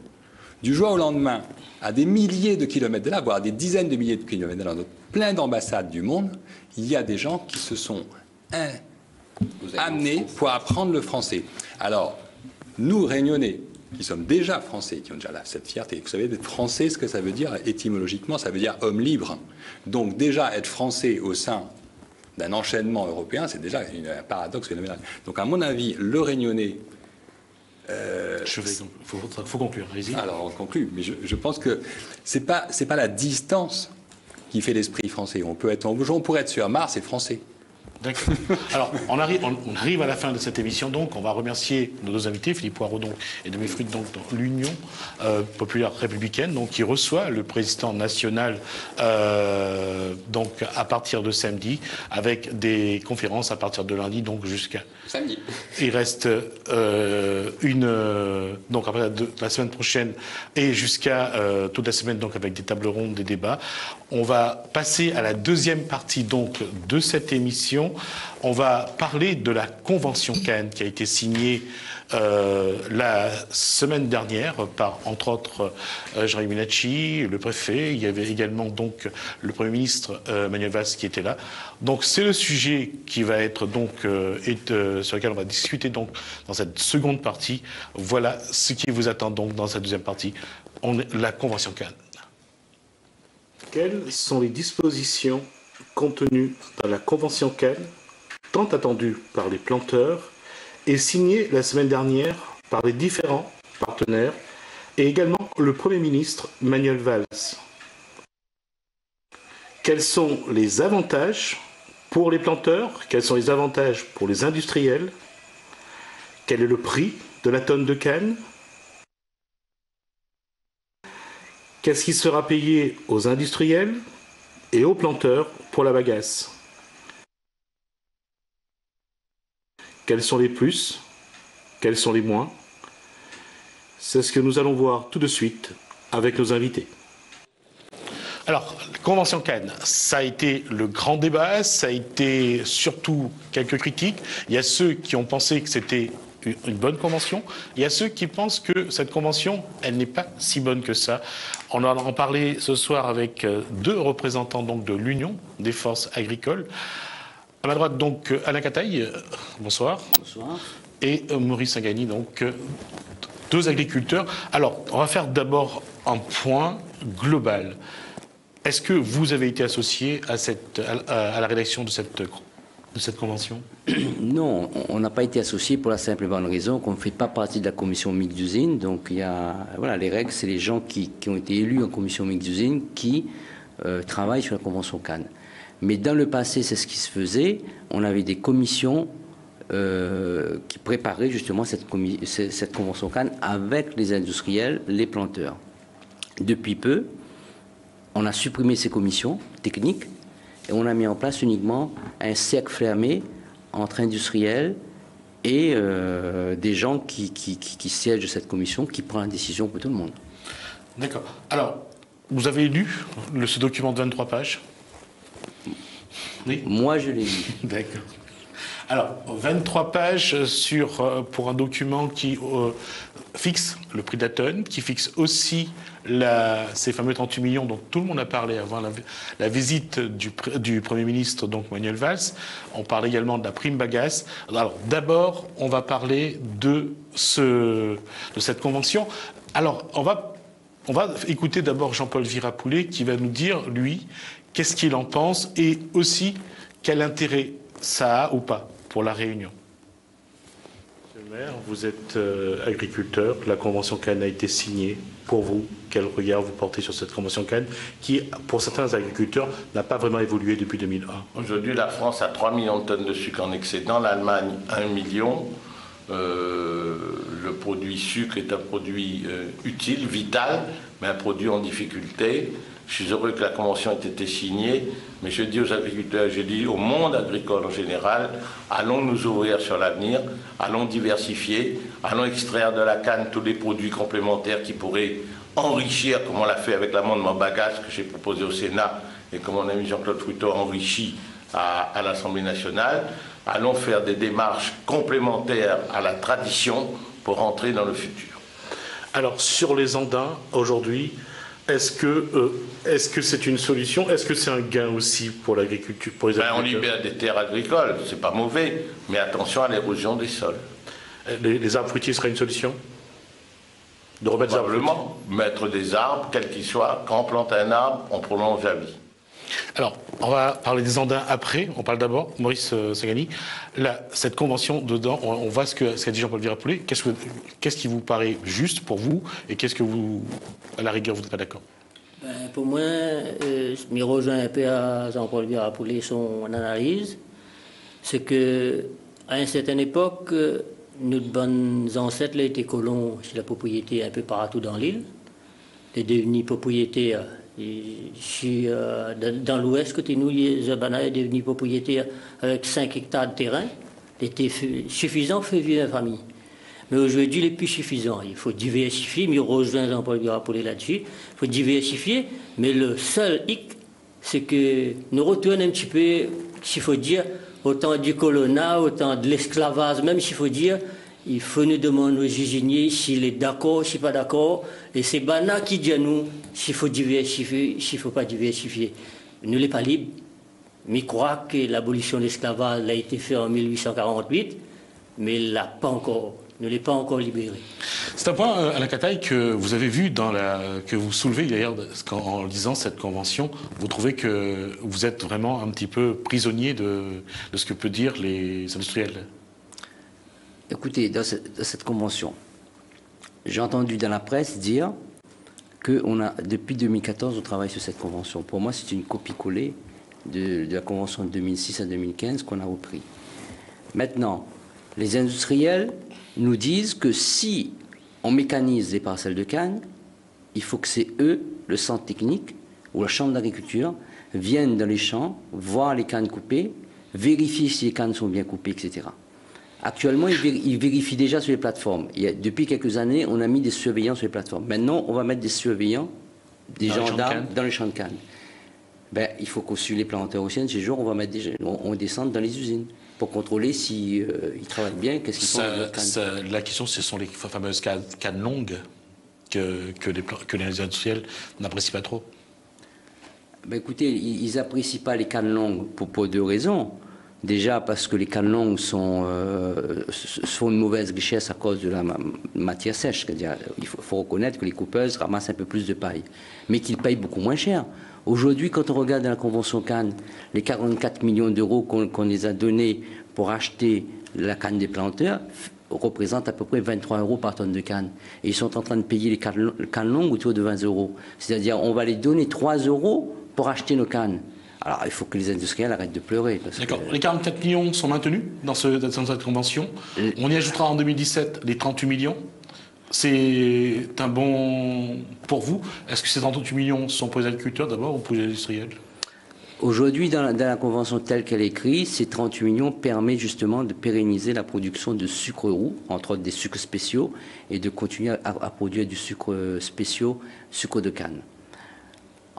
Du jour au lendemain, à des milliers de kilomètres de là, voire à des dizaines de milliers de kilomètres de là, dans plein d'ambassades du monde, il y a des gens qui se sont amenés pour apprendre le français. Alors, nous, Réunionnais, qui sommes déjà français, qui ont déjà cette fierté, vous savez, d'être français, ce que ça veut dire étymologiquement, ça veut dire homme libre. Donc déjà, être français au sein d'un enchaînement européen, c'est déjà un paradoxe phénoménal. Donc à mon avis, le Réunionnais... faut conclure, allez-y. Alors on conclut, mais je pense que c'est pas la distance qui fait l'esprit français. On pourrait être sur Mars et français. D'accord. Alors, on arrive à la fin de cette émission, donc on va remercier nos deux invités, Philippe Poirot donc, et Dominique Fruit, donc dans l'Union populaire républicaine, donc qui reçoit le président national donc à partir de samedi, avec des conférences à partir de lundi, donc jusqu'à samedi. Il reste donc après la semaine prochaine et jusqu'à toute la semaine, donc avec des tables rondes, des débats. On va passer à la deuxième partie donc de cette émission. On va parler de la Convention Cannes qui a été signée la semaine dernière par, entre autres, Jean-Yves Minacci, le préfet. Il y avait également donc le Premier ministre Manuel Valls qui était là. Donc c'est le sujet qui va être donc sur lequel on va discuter donc dans cette seconde partie. Voilà ce qui vous attend donc dans cette deuxième partie, la Convention Cannes. Quelles sont les dispositions contenues dans la Convention Cannes, tant attendue par les planteurs, et signée la semaine dernière par les différents partenaires, et également le Premier ministre Manuel Valls? Quels sont les avantages pour les planteurs? Quels sont les avantages pour les industriels? Quel est le prix de la tonne de canne? Qu'est-ce qui sera payé aux industriels et aux planteurs pour la bagasse? Quels sont les plus? Quels sont les moins? C'est ce que nous allons voir tout de suite avec nos invités. Alors, Convention Cannes, ça a été le grand débat, ça a été surtout quelques critiques. Il y a ceux qui ont pensé que c'était une bonne convention. Il y a ceux qui pensent que cette convention, elle n'est pas si bonne que ça. On va en parler ce soir avec deux représentants donc de l'Union des forces agricoles. À ma droite, donc, Alain Cataille, bonsoir. Bonsoir. Et Maurice Sagani, donc, deux agriculteurs. Alors, on va faire d'abord un point global. Est-ce que vous avez été associé à la rédaction de cette convention? Non, on n'a pas été associé pour la simple et bonne raison qu'on ne fait pas partie de la commission mixte d'usine. Donc, il y a, voilà, les règles, c'est les gens qui ont été élus en commission mixte d'usine qui travaillent sur la Convention Cannes. Mais dans le passé, c'est ce qui se faisait. On avait des commissions qui préparaient justement cette Convention Cannes avec les industriels, les planteurs. Depuis peu, on a supprimé ces commissions techniques et on a mis en place uniquement un cercle fermé entre industriels et des gens qui siègent de cette commission, qui prend la décision pour tout le monde. D'accord. Alors, vous avez lu ce document de 23 pages? Oui. Moi, je l'ai lu. D'accord. Alors, 23 pages pour un document qui fixe le prix de la tonne, qui fixe aussi ces fameux 38 millions dont tout le monde a parlé avant la visite du Premier ministre, donc Manuel Valls. On parle également de la prime bagasse. Alors, d'abord, on va parler de cette convention. Alors, on va écouter d'abord Jean-Paul Virapoulet qui va nous dire, lui, qu'est-ce qu'il en pense et aussi quel intérêt ça a ou pas pour la Réunion. Monsieur le maire, vous êtes agriculteur, la Convention Cannes a été signée. Pour vous, quel regard vous portez sur cette Convention Cannes qui, pour certains agriculteurs, n'a pas vraiment évolué depuis 2001? Aujourd'hui, la France a 3 millions de tonnes de sucre en excédent, l'Allemagne 1 million. Le produit sucre est un produit utile, vital, mais un produit en difficulté. Je suis heureux que la convention ait été signée, mais je dis aux agriculteurs, je dis au monde agricole en général, allons nous ouvrir sur l'avenir, allons diversifier, allons extraire de la canne tous les produits complémentaires qui pourraient enrichir, comme on l'a fait avec l'amendement bagasse que j'ai proposé au Sénat et comme mon ami Jean-Claude Fruteau a enrichi à l'Assemblée nationale. Allons faire des démarches complémentaires à la tradition pour entrer dans le futur. Alors, sur les andins, aujourd'hui, est-ce que c'est une solution? Est-ce que c'est un gain aussi pour l'agriculture, pour les agriculteurs? On libère des terres agricoles, c'est pas mauvais, mais attention à l'érosion des sols. Les arbres fruitiers seraient une solution? De remettre des arbres fruitiers? Probablement, mettre des arbres, quels qu'ils soient. Quand on plante un arbre, on prolonge la vie. Alors, on va parler des Andins après. On parle d'abord, Maurice Sagani. Là, cette convention, dedans, on voit ce qu'a dit Jean-Paul Virapollet. Qu'est-ce qui vous paraît juste pour vous et qu'est-ce que vous, à la rigueur, vous n'êtes pas d'accord? Pour moi, je rejoins un peu à Jean-Paul Virapollet son analyse. C'est que à une certaine époque, nos bonnes ancêtres étaient colons sur la propriété un peu partout dans l'île. Les devenus propriétaires. Dans l'ouest, côté nous, les Urbana est devenu propriétaire avec 5 hectares de terrain. C'était suffisant pour vivre en famille. Mais aujourd'hui, il n'est plus suffisant. Il faut diversifier, mais rejoint Jean-Paul Virapollet là-dessus. Il faut diversifier, mais le seul hic, c'est que nous retournons un petit peu, s'il faut dire, au temps du colonnat, au temps de l'esclavage, même s'il faut dire, il faut nous demander aux usiniers s'il est d'accord, s'il n'est pas d'accord. Et c'est Bana qui dit à nous s'il faut diversifier, s'il ne faut pas diversifier. Nous, les pas libres, mais je crois que l'abolition de l'esclavage a été faite en 1848, mais il l'a pas encore. Ne l'est pas encore libéré. C'est un point, Alain Cataille, que vous avez vu que vous soulevez d'ailleurs en lisant cette convention. Vous trouvez que vous êtes vraiment un petit peu prisonnier de ce que peuvent dire les industriels? Écoutez, dans cette convention, j'ai entendu dans la presse dire que depuis 2014, on travaille sur cette convention. Pour moi, c'est une copie-collée de la convention de 2006 à 2015 qu'on a repris. Maintenant, les industriels nous disent que si on mécanise les parcelles de canne, il faut que c'est eux, le centre technique ou la chambre d'agriculture, viennent dans les champs, voir les cannes coupées, vérifier si les cannes sont bien coupées, etc. Actuellement, ils vérifient déjà sur les plateformes. Depuis quelques années, on a mis des surveillants sur les plateformes. Maintenant, on va mettre des surveillants, des gendarmes dans les champs de canne. Il faut qu'au suive les planteurs aussi, un de ces jours, on descende dans les usines pour contrôler s'ils travaillent bien, qu'est-ce qu'ils font avec canne. La question, ce sont les fameuses cannes longues que les industriels n'apprécient pas trop. Écoutez, ils n'apprécient pas les cannes longues pour deux raisons. Déjà parce que les cannes longues sont une mauvaise richesse à cause de la matière sèche. C'est-à-dire, il faut reconnaître que les coupeuses ramassent un peu plus de paille, mais qu'ils payent beaucoup moins cher. Aujourd'hui, quand on regarde dans la Convention Canne, les 44 millions d'euros qu'on les a donnés pour acheter la canne des planteurs représentent à peu près 23 euros par tonne de canne. Et ils sont en train de payer les cannes longues autour de 20 euros. C'est-à-dire, on va les donner 3 euros pour acheter nos cannes. Alors, il faut que les industriels arrêtent de pleurer. D'accord. Les 44 millions sont maintenus dans cette convention. On y ajoutera en 2017 les 38 millions. C'est un bon pour vous. Est-ce que ces 38 millions sont pour les agriculteurs d'abord ou pour les industriels? Aujourd'hui, dans la convention telle qu'elle est écrite, ces 38 millions permettent justement de pérenniser la production de sucre roux, entre autres des sucres spéciaux, et de continuer à produire du sucre spéciaux, sucre de canne.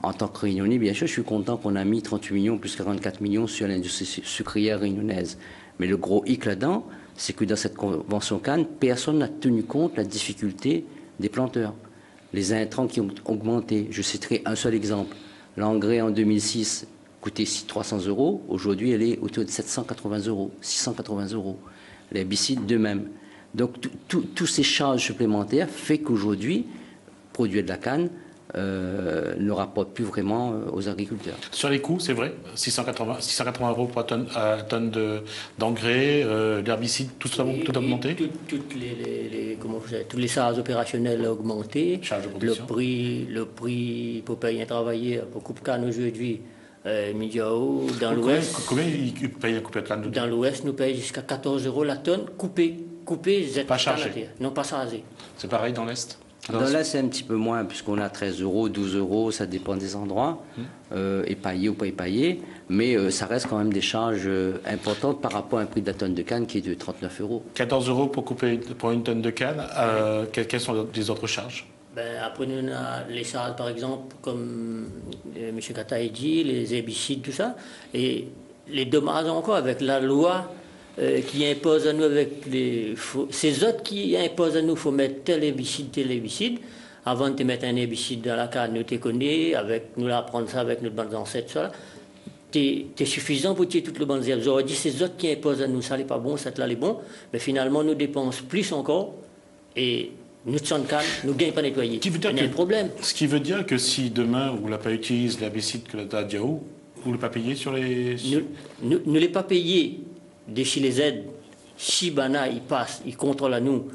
En tant que Réunionnais, bien sûr, je suis content qu'on a mis 38 millions plus 44 millions sur l'industrie sucrière réunionnaise. Mais le gros hic là-dedans, c'est que dans cette convention canne, personne n'a tenu compte de la difficulté des planteurs. Les intrants qui ont augmenté. Je citerai un seul exemple. L'engrais en 2006 coûtait 300 euros. Aujourd'hui, elle est autour de 780 euros, 680 euros. L'herbicide de même. Donc, tous ces charges supplémentaires font qu'aujourd'hui, produire de la canne ne rapporte plus vraiment aux agriculteurs. Sur les coûts, c'est vrai, 680 euros par tonne d'engrais, d'herbicides, tout a augmenté. Toutes les charges opérationnelles ont augmenté. Le prix pour payer un travailleur pour couper canne aujourd'hui, dans l'Ouest. Combien ils payent un coupé de canne? Dans l'Ouest, nous payons jusqu'à 14 euros la tonne coupée. Pas chargé. Non, pas chargé. C'est pareil dans l'Est? Dans l'Est, c'est un petit peu moins, puisqu'on a 13 euros, 12 euros, ça dépend des endroits, épaillés ou pas épaillés, mais ça reste quand même des charges importantes par rapport à un prix de la tonne de canne qui est de 39 euros. 14 euros pour une tonne de canne, quelles sont les autres charges? Après, nous avons les charges, par exemple, comme M. Kataï dit, les herbicides, tout ça, et les dommages encore avec la loi qui impose à nous ces autres qui imposent à nous, il faut mettre tel herbicide. Avant de te mettre un herbicide dans la canne, nous te connais, nous l'apprendre ça avec notre bonnes ancêtres, ça. t'es suffisant pour tuer toutes les bonnes herbes. J'aurais dit, c'est eux qui imposent à nous, ça n'est pas bon, ça là, les bon. Mais finalement, nous dépensons plus encore. Et nous sommes calmes, nous ne gagnons pas nettoyer. Il y a un problème. Ce qui veut dire que si demain, vous ne pas utilisé l'herbicide que la Diaou, vous ne l'avez pas payé sur les... Nous ne l'avons pas payé d'ici les aides. Si Bana, il passe, il contrôle à nous,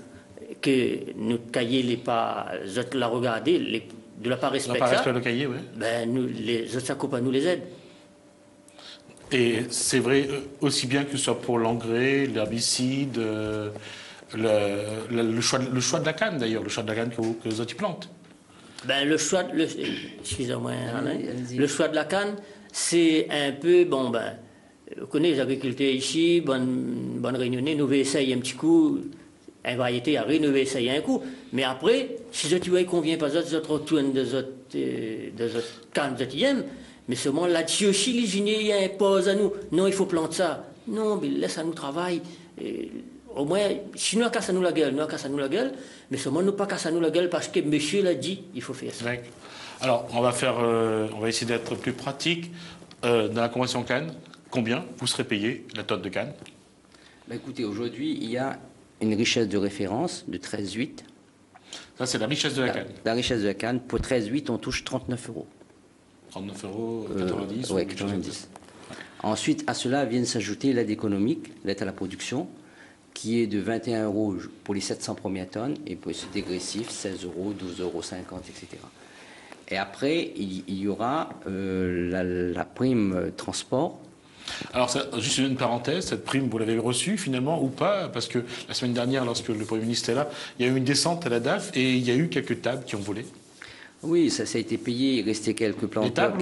que nous cahiers les pas, la regarder, de la pas respecter ça, le cahier, oui. Ben, nous, les autres, ça coupe à nous les aides. Et c'est vrai aussi bien que ce soit pour l'engrais, l'herbicide, le choix de la canne d'ailleurs, le choix de la canne que les autres plantent. Ben, excusez-moi, Alain, le choix de la canne, c'est un peu, bon, ben, vous connaissez les agriculteurs ici, bonne réunionnée, nous allons essayer un petit coup, une variété arrive, nous allons essayer un coup. Mais après, si tu vois qu'on vient pas d'autres retournent de autres cannes de aiment, mais seulement là-dessus aussi, les génies imposent à nous. Non, il faut planter ça. Non, mais laisse à nous travailler. Au moins, si nous cassons nous la gueule, mais seulement nous pas cassons nous la gueule parce que monsieur l'a dit, il faut faire ça. Alors, on va essayer d'être plus pratique. Dans la convention Cannes, combien vous serez payé la tonne de canne? Ben écoutez, aujourd'hui, il y a une richesse de référence de 13,8. Ça, c'est la richesse de la canne. La richesse de la canne, pour 13,8, on touche 39 euros. 39 euros, 90 Oui, 90. Ensuite, à cela viennent s'ajouter l'aide économique, l'aide à la production, qui est de 21 euros pour les 700 premières tonnes, et pour ce dégressif, 16 euros, 12,50 euros, etc. Et après, il y aura la prime transport. Alors, juste une parenthèse, cette prime, vous l'avez reçue finalement ou pas? Parce que la semaine dernière, lorsque le Premier ministre est là, il y a eu une descente à la DAF et il y a eu quelques tables qui ont volé. Oui, ça a été payé, il restait quelques planteurs.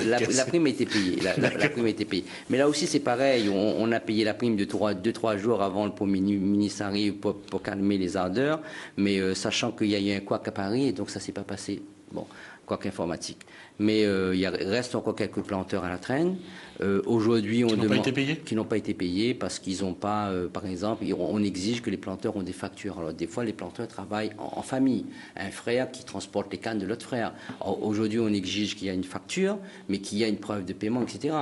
La prime a été payée. La prime a été payée. Mais là aussi, c'est pareil. On a payé la prime de 2-3 jours avant le Premier ministre arrive pour calmer les ardeurs. Mais sachant qu'il y a eu un couac à Paris, et donc ça ne s'est pas passé. Bon, couac informatique. Mais il reste encore quelques planteurs à la traîne. Aujourd'hui, on demande qui n'ont pas été payés parce qu'ils n'ont pas, par exemple, on exige que les planteurs ont des factures. Alors des fois, les planteurs travaillent en famille. Un frère qui transporte les cannes de l'autre frère. Aujourd'hui, on exige qu'il y a une facture, mais qu'il y a une preuve de paiement, etc.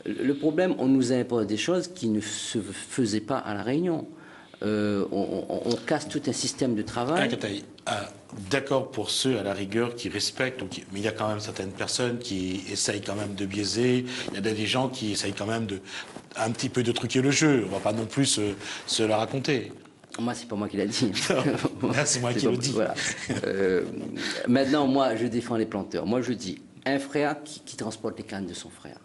Le problème, on nous impose des choses qui ne se faisaient pas à la Réunion. On casse tout un système de travail. D'accord pour ceux à la rigueur qui respectent, mais il y a quand même certaines personnes qui essayent quand même de biaiser. Il y a des gens qui essayent quand même un petit peu de truquer le jeu. On ne va pas non plus se la raconter. Moi, c'est pas moi qui l'a dit. C'est moi qui le dis. Voilà. Maintenant, moi, je défends les planteurs. Moi, je dis un frère qui transporte les cannes de son frère.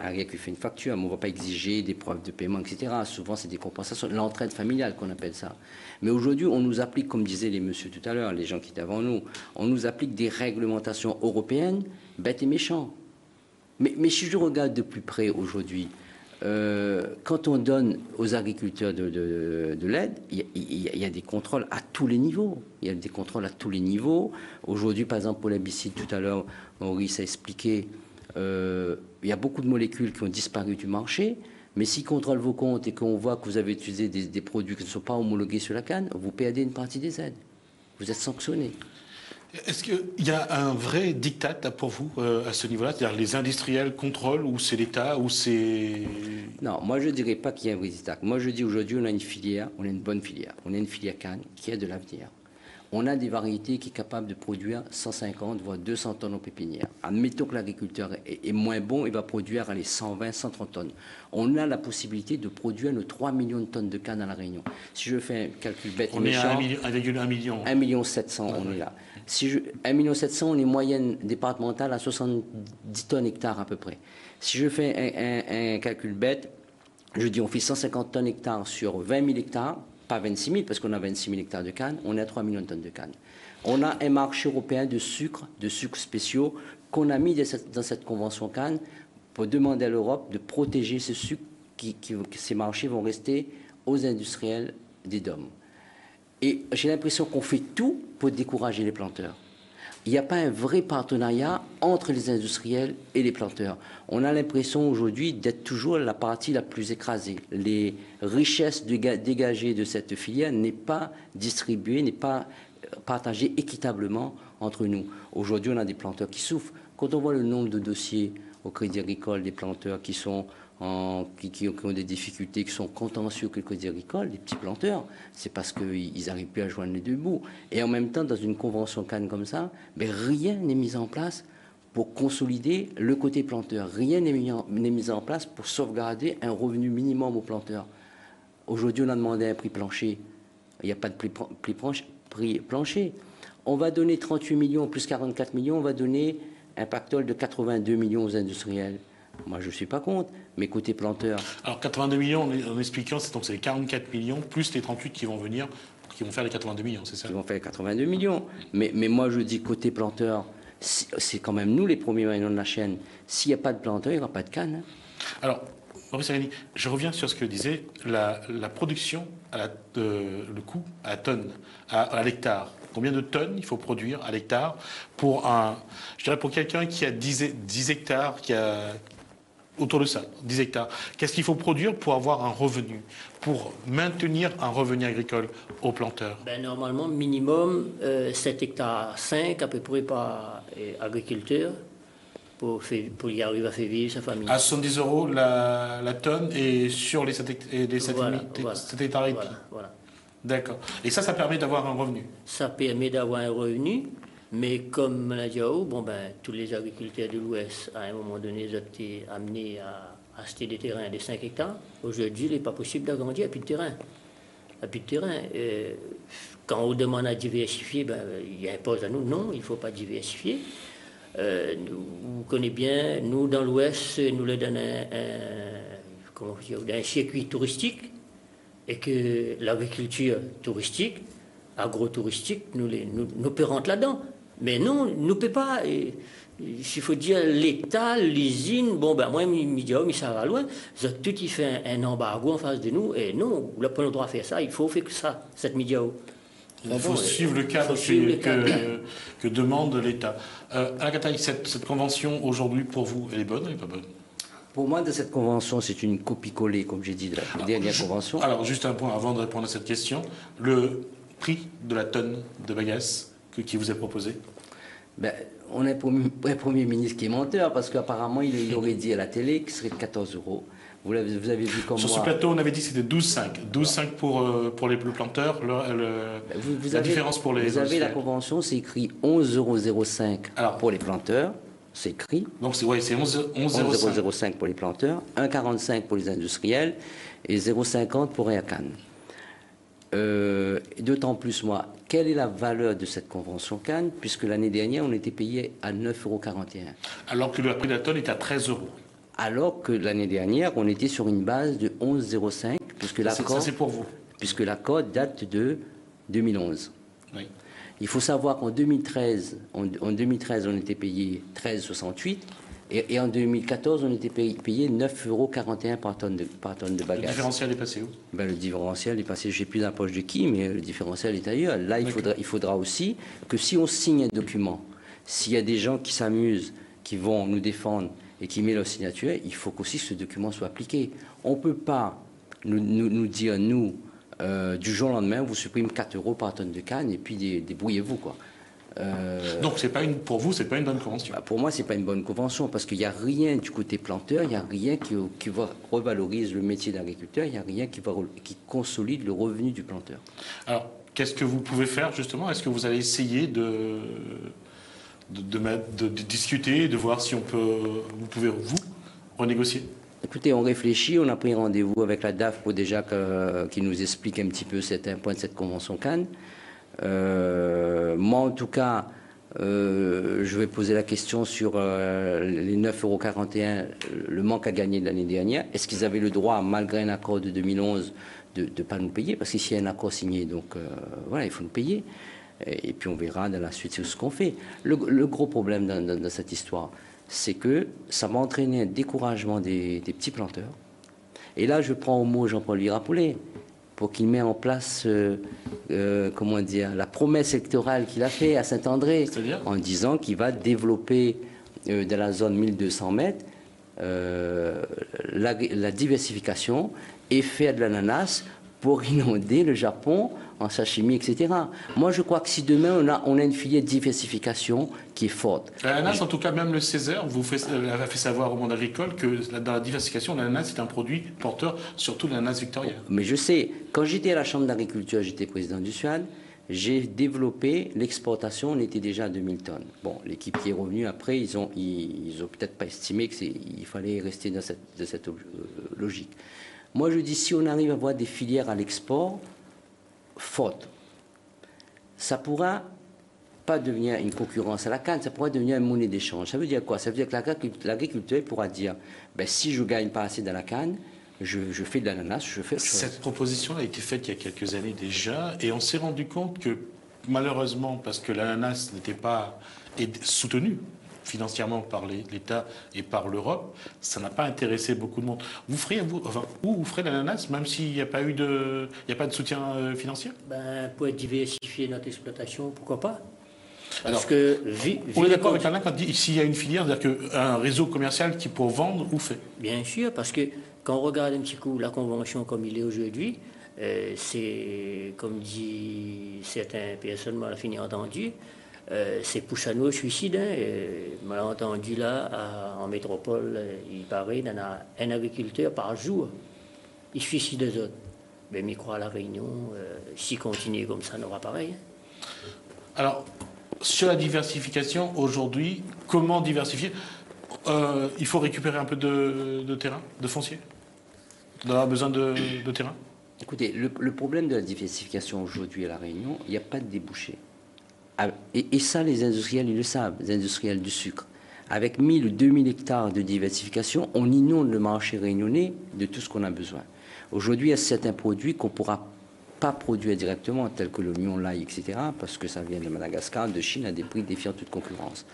Un gars qui fait une facture, mais on ne va pas exiger des preuves de paiement, etc. Souvent, c'est des compensations, l'entraide familiale qu'on appelle ça. Mais aujourd'hui, on nous applique, comme disaient les messieurs tout à l'heure, les gens qui étaient avant nous, on nous applique des réglementations européennes, bêtes et méchants. Mais si je regarde de plus près aujourd'hui, quand on donne aux agriculteurs de l'aide, il y a des contrôles à tous les niveaux. Il y a des contrôles à tous les niveaux. Aujourd'hui, par exemple, pour l'herbicide, tout à l'heure, Maurice a expliqué, il y a beaucoup de molécules qui ont disparu du marché, mais s'ils contrôlent vos comptes et qu'on voit que vous avez utilisé des produits qui ne sont pas homologués sur la canne, vous perdez une partie des aides. Vous êtes sanctionné. Est-ce qu'il y a un vrai diktat pour vous à ce niveau-là? C'est-à-dire les industriels contrôlent ou c'est l'État ou c'est... Non, moi je ne dirais pas qu'il y a un vrai diktat. Moi je dis aujourd'hui on a une filière, on a une bonne filière. On a une filière canne qui a de l'avenir. On a des variétés qui sont capables de produire 150 voire 200 tonnes en pépinière. Admettons que l'agriculteur est moins bon, il va produire 120, 130 tonnes. On a la possibilité de produire nos 3 millions de tonnes de canne à La Réunion. Si je fais un calcul bête et méchant... On est à 1,1 million. 1,7 million, on est là. 1,7 million, on est moyenne départementale à 70 tonnes hectares à peu près. Si je fais un calcul bête, je dis on fait 150 tonnes hectares sur 20 000 hectares, pas 26 000 parce qu'on a 26 000 hectares de canne, on est à 3 millions de tonnes de canne. On a un marché européen de sucres spéciaux qu'on a mis dans cette convention canne pour demander à l'Europe de protéger ce sucre, ces marchés vont rester aux industriels des DOM. Et j'ai l'impression qu'on fait tout pour décourager les planteurs. Il n'y a pas un vrai partenariat entre les industriels et les planteurs. On a l'impression aujourd'hui d'être toujours la partie la plus écrasée. Les richesses dégagées de cette filière n'est pas distribuées, n'est pas partagées équitablement entre nous. Aujourd'hui, on a des planteurs qui souffrent. Quand on voit le nombre de dossiers au Crédit Agricole des planteurs qui ont des difficultés, qui sont contentieux que le Crédit Agricole, des petits planteurs, c'est parce qu'ils n'arrivent plus à joindre les deux bouts. Et en même temps, dans une convention Cannes comme ça, mais rien n'est mis en place pour consolider le côté planteur. Rien n'est mis en place pour sauvegarder un revenu minimum aux planteurs. Aujourd'hui, on a demandé un prix plancher. Il n'y a pas de prix plancher. On va donner 38 millions plus 44 millions, on va donner un pactole de 82 millions aux industriels. Moi, je ne suis pas contre, mais côté planteur... Alors, 82 millions, en expliquant, c'est les 44 millions, plus les 38 qui vont venir, qui vont faire les 82 millions, c'est ça? Qui vont faire les 82 millions. Mais moi, je dis côté planteur, c'est quand même nous les premiers maillons de la chaîne. S'il n'y a pas de planteur, il n'y aura pas de canne. Alors, Maurice Arini, je reviens sur ce que disait la production, le coût à la tonne, à l'hectare. Combien de tonnes il faut produire à l'hectare pour pour quelqu'un qui a 10 hectares, qui a autour de ça, 10 hectares. Qu'est-ce qu'il faut produire pour avoir un revenu, pour maintenir un revenu agricole aux planteurs? Normalement, minimum 7 hectares 5 à peu près par agriculteur pour y arriver à faire vivre sa famille. À 70 € la tonne et sur les 7 hectares et voilà. D'accord. Et ça permet d'avoir un revenu? Ça permet d'avoir un revenu, mais comme on l'a dit, tous les agriculteurs de l'Ouest, à un moment donné, ils ont été amenés à acheter des terrains de 5 hectares. Aujourd'hui, il n'est pas possible d'agrandir, il n'y a plus de terrain. Il n'y a plus de terrain. Quand on demande à diversifier, il impose à nous, non, il ne faut pas diversifier. Vous connaissez bien, nous, dans l'Ouest, nous leur donnons un circuit touristique, et que l'agriculture touristique, agro-touristique, nous peut rentrer là-dedans. Mais non, nous ne peut pas. Il faut dire l'État, l'usine, moi, mais ça va loin. Tout il fait un embargo en face de nous, et non, on n'a pas le droit de faire ça, il faut faire que ça, cette médiao. Il faut suivre le cadre que demande l'État. Alain Kataï, cette convention aujourd'hui, pour vous, elle est bonne ou elle n'est pas bonne? Pour moi, de cette convention, c'est une copie-collée, comme j'ai dit, de la dernière convention. Alors, juste un point avant de répondre à cette question. Le prix de la tonne de bagasse qui vous est proposé? On a un Premier ministre qui est menteur, parce qu'apparemment, il aurait dit à la télé que ce serait de 14 €. Vous avez vu comme Sur ce plateau, on avait dit que c'était 12,5. 12,5 pour les planteurs, la différence pour les... Vous avez la convention, c'est écrit 11,05 € pour les planteurs. C'est écrit. Donc c'est 11,05 pour les planteurs, 1,45 pour les industriels et 0,50 pour Réacan. D'autant plus, moi, quelle est la valeur de cette convention Cannes, puisque l'année dernière, on était payé à 9,41 €. Alors que le prix de la tonne est à 13 €. Alors que l'année dernière, on était sur une base de 11,05 €, puisque l'accord... Ça, c'est pour vous. Puisque l'accord date de 2011. Oui. Il faut savoir qu'en 2013, on était payé 13,68 et en 2014, on était payé 9,41 € par tonne de bagages. Le différentiel est passé où? Le différentiel est passé, je ne sais plus dans la poche de qui, mais le différentiel est ailleurs. Là, il faudra aussi que si on signe un document, s'il y a des gens qui s'amusent, qui vont nous défendre et qui mettent leur signature, il faut qu'aussi ce document soit appliqué. On ne peut pas nous dire, nous, du jour au lendemain, vous supprimez 4 € par tonne de canne et puis débrouillez-vous, quoi. Donc pour vous, c'est pas une bonne convention? Pour moi, c'est pas une bonne convention parce qu'il n'y a rien du côté planteur, il n'y a rien qui revalorise le métier d'agriculteur, il n'y a rien qui consolide le revenu du planteur. Alors, qu'est-ce que vous pouvez faire justement? Est-ce que vous allez essayer de discuter, de voir si vous pouvez renégocier? Écoutez, on réfléchit, on a pris rendez-vous avec la DAF pour déjà qu'il nous explique un petit peu certains points de cette convention Cannes. Moi, en tout cas, je vais poser la question sur les 9,41 €, le manque à gagner de l'année dernière. Est-ce qu'ils avaient le droit, malgré un accord de 2011, de ne pas nous payer? Parce qu'ici, il y a un accord signé, donc il faut nous payer. Et puis on verra dans la suite ce qu'on fait. Le gros problème dans cette histoire, c'est que ça va entraîner un découragement des petits planteurs. Et là, je prends au mot Jean-Paul Virapollet pour qu'il mette en place, la promesse électorale qu'il a faite à Saint-André, en disant qu'il va développer dans la zone 1200 mètres la diversification et faire de l'ananas pour inonder le Japon en sashimi, etc. Moi, je crois que si demain, on a une filière de diversification qui est forte. L'ananas, en tout cas, même le Césaire, a fait savoir au monde agricole que dans la diversification, l'ananas est un produit porteur, surtout l'ananas Victoria. Mais je sais, quand j'étais à la Chambre d'agriculture, j'étais président du SUAD, j'ai développé l'exportation, on était déjà à 2000 tonnes. Bon, l'équipe qui est revenue après, ils ont peut-être pas estimé qu'il fallait rester dans cette logique. Moi, je dis, si on arrive à avoir des filières à l'export fortes, ça pourra pas devenir une concurrence à la canne, ça pourra devenir une monnaie d'échange. Ça veut dire quoi? Ça veut dire que l'agriculteur pourra dire, ben, si je ne gagne pas assez dans la canne, je fais de l'ananas, je fais autre chose. Cette proposition a été faite il y a quelques années déjà, et on s'est rendu compte que, malheureusement, parce que l'ananas n'était pas soutenu financièrement par l'État et par l'Europe, ça n'a pas intéressé beaucoup de monde. Vous ferez l'ananas, même s'il n'y a pas de soutien financier? Pour diversifier notre exploitation, pourquoi pas? Alors, on est d'accord avec Alain quand dit s'il y a une filière, c'est-à-dire qu'un réseau commercial qui peut vendre ou fait? Bien sûr, parce que quand on regarde un petit coup la convention comme il est aujourd'hui, c'est, comme dit certaines personnes, mal fini entendu, c'est Poussano suicide. Malentendu là, en métropole, il paraît qu'il y en a un agriculteur par jour. Il suicide les autres. Mais je crois à la Réunion, s'il continue comme ça, on aura pareil. Alors, sur la diversification, aujourd'hui, comment diversifier? Il faut récupérer un peu de terrain, de foncier? On a besoin de terrain? Écoutez, le problème de la diversification aujourd'hui à La Réunion, il n'y a pas de débouché. Et ça, les industriels, ils le savent, les industriels du sucre. Avec 1000 ou 2000 hectares de diversification, on inonde le marché réunionnais de tout ce qu'on a besoin. Aujourd'hui, il y a certains produits qu'on ne pourra pas produire directement, tels que l'oignon, l'ail, etc., parce que ça vient de Madagascar, de Chine, à des prix défiant toute concurrence.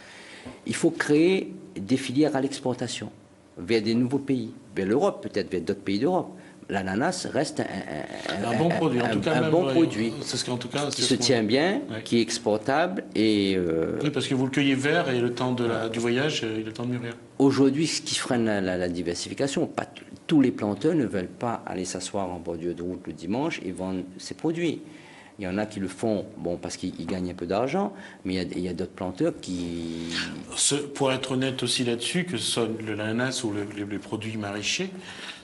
Il faut créer des filières à l'exportation, vers des nouveaux pays, vers l'Europe, peut-être vers d'autres pays d'Europe. L'ananas reste un bon produit, en tout cas, un bon produit qui se tient bien, ouais, qui est exportable. Et oui, parce que vous le cueillez vert et le temps du voyage, il a le temps de mûrir. Aujourd'hui, ce qui freine la diversification, tous les planteurs ne veulent pas aller s'asseoir en bordure de route le dimanche et vendre ces produits. Il y en a qui le font parce qu'ils gagnent un peu d'argent, mais il y a d'autres planteurs qui... Pour être honnête aussi là-dessus, que ce soit l'ananas ou les produits maraîchers,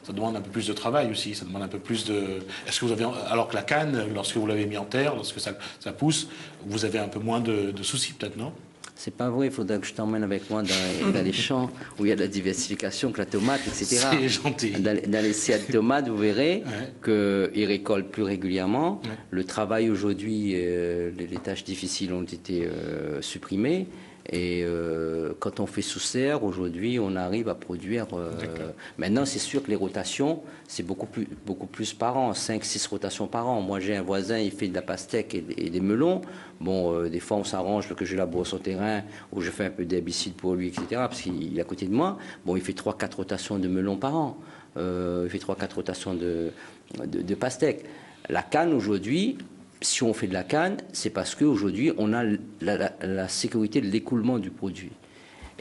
ça demande un peu plus de travail aussi, ça demande un peu plus de... Est-ce que vous avez... Alors que la canne, lorsque vous l'avez mis en terre, lorsque ça pousse, vous avez un peu moins de soucis peut-être, non? C'est pas vrai, il faudrait que je t'emmène avec moi dans les champs où il y a de la diversification, que la tomate, etc. C'est gentil. Dans les serres de tomates, vous verrez qu'ils récoltent plus régulièrement. Ouais. Le travail aujourd'hui, les tâches difficiles ont été supprimées. Et quand on fait sous serre, aujourd'hui, on arrive à produire... Maintenant, c'est sûr que les rotations, c'est beaucoup plus par an, 5-6 rotations par an. Moi, j'ai un voisin, il fait de la pastèque et des melons. Bon, des fois, on s'arrange que je laboure son terrain ou je fais un peu d'herbicide pour lui, etc., parce qu'il est à côté de moi. Bon, il fait 3-4 rotations de melons par an. Il fait 3-4 rotations de pastèque. La canne, aujourd'hui... Si on fait de la canne, c'est parce qu'aujourd'hui, on a la sécurité de l'écoulement du produit.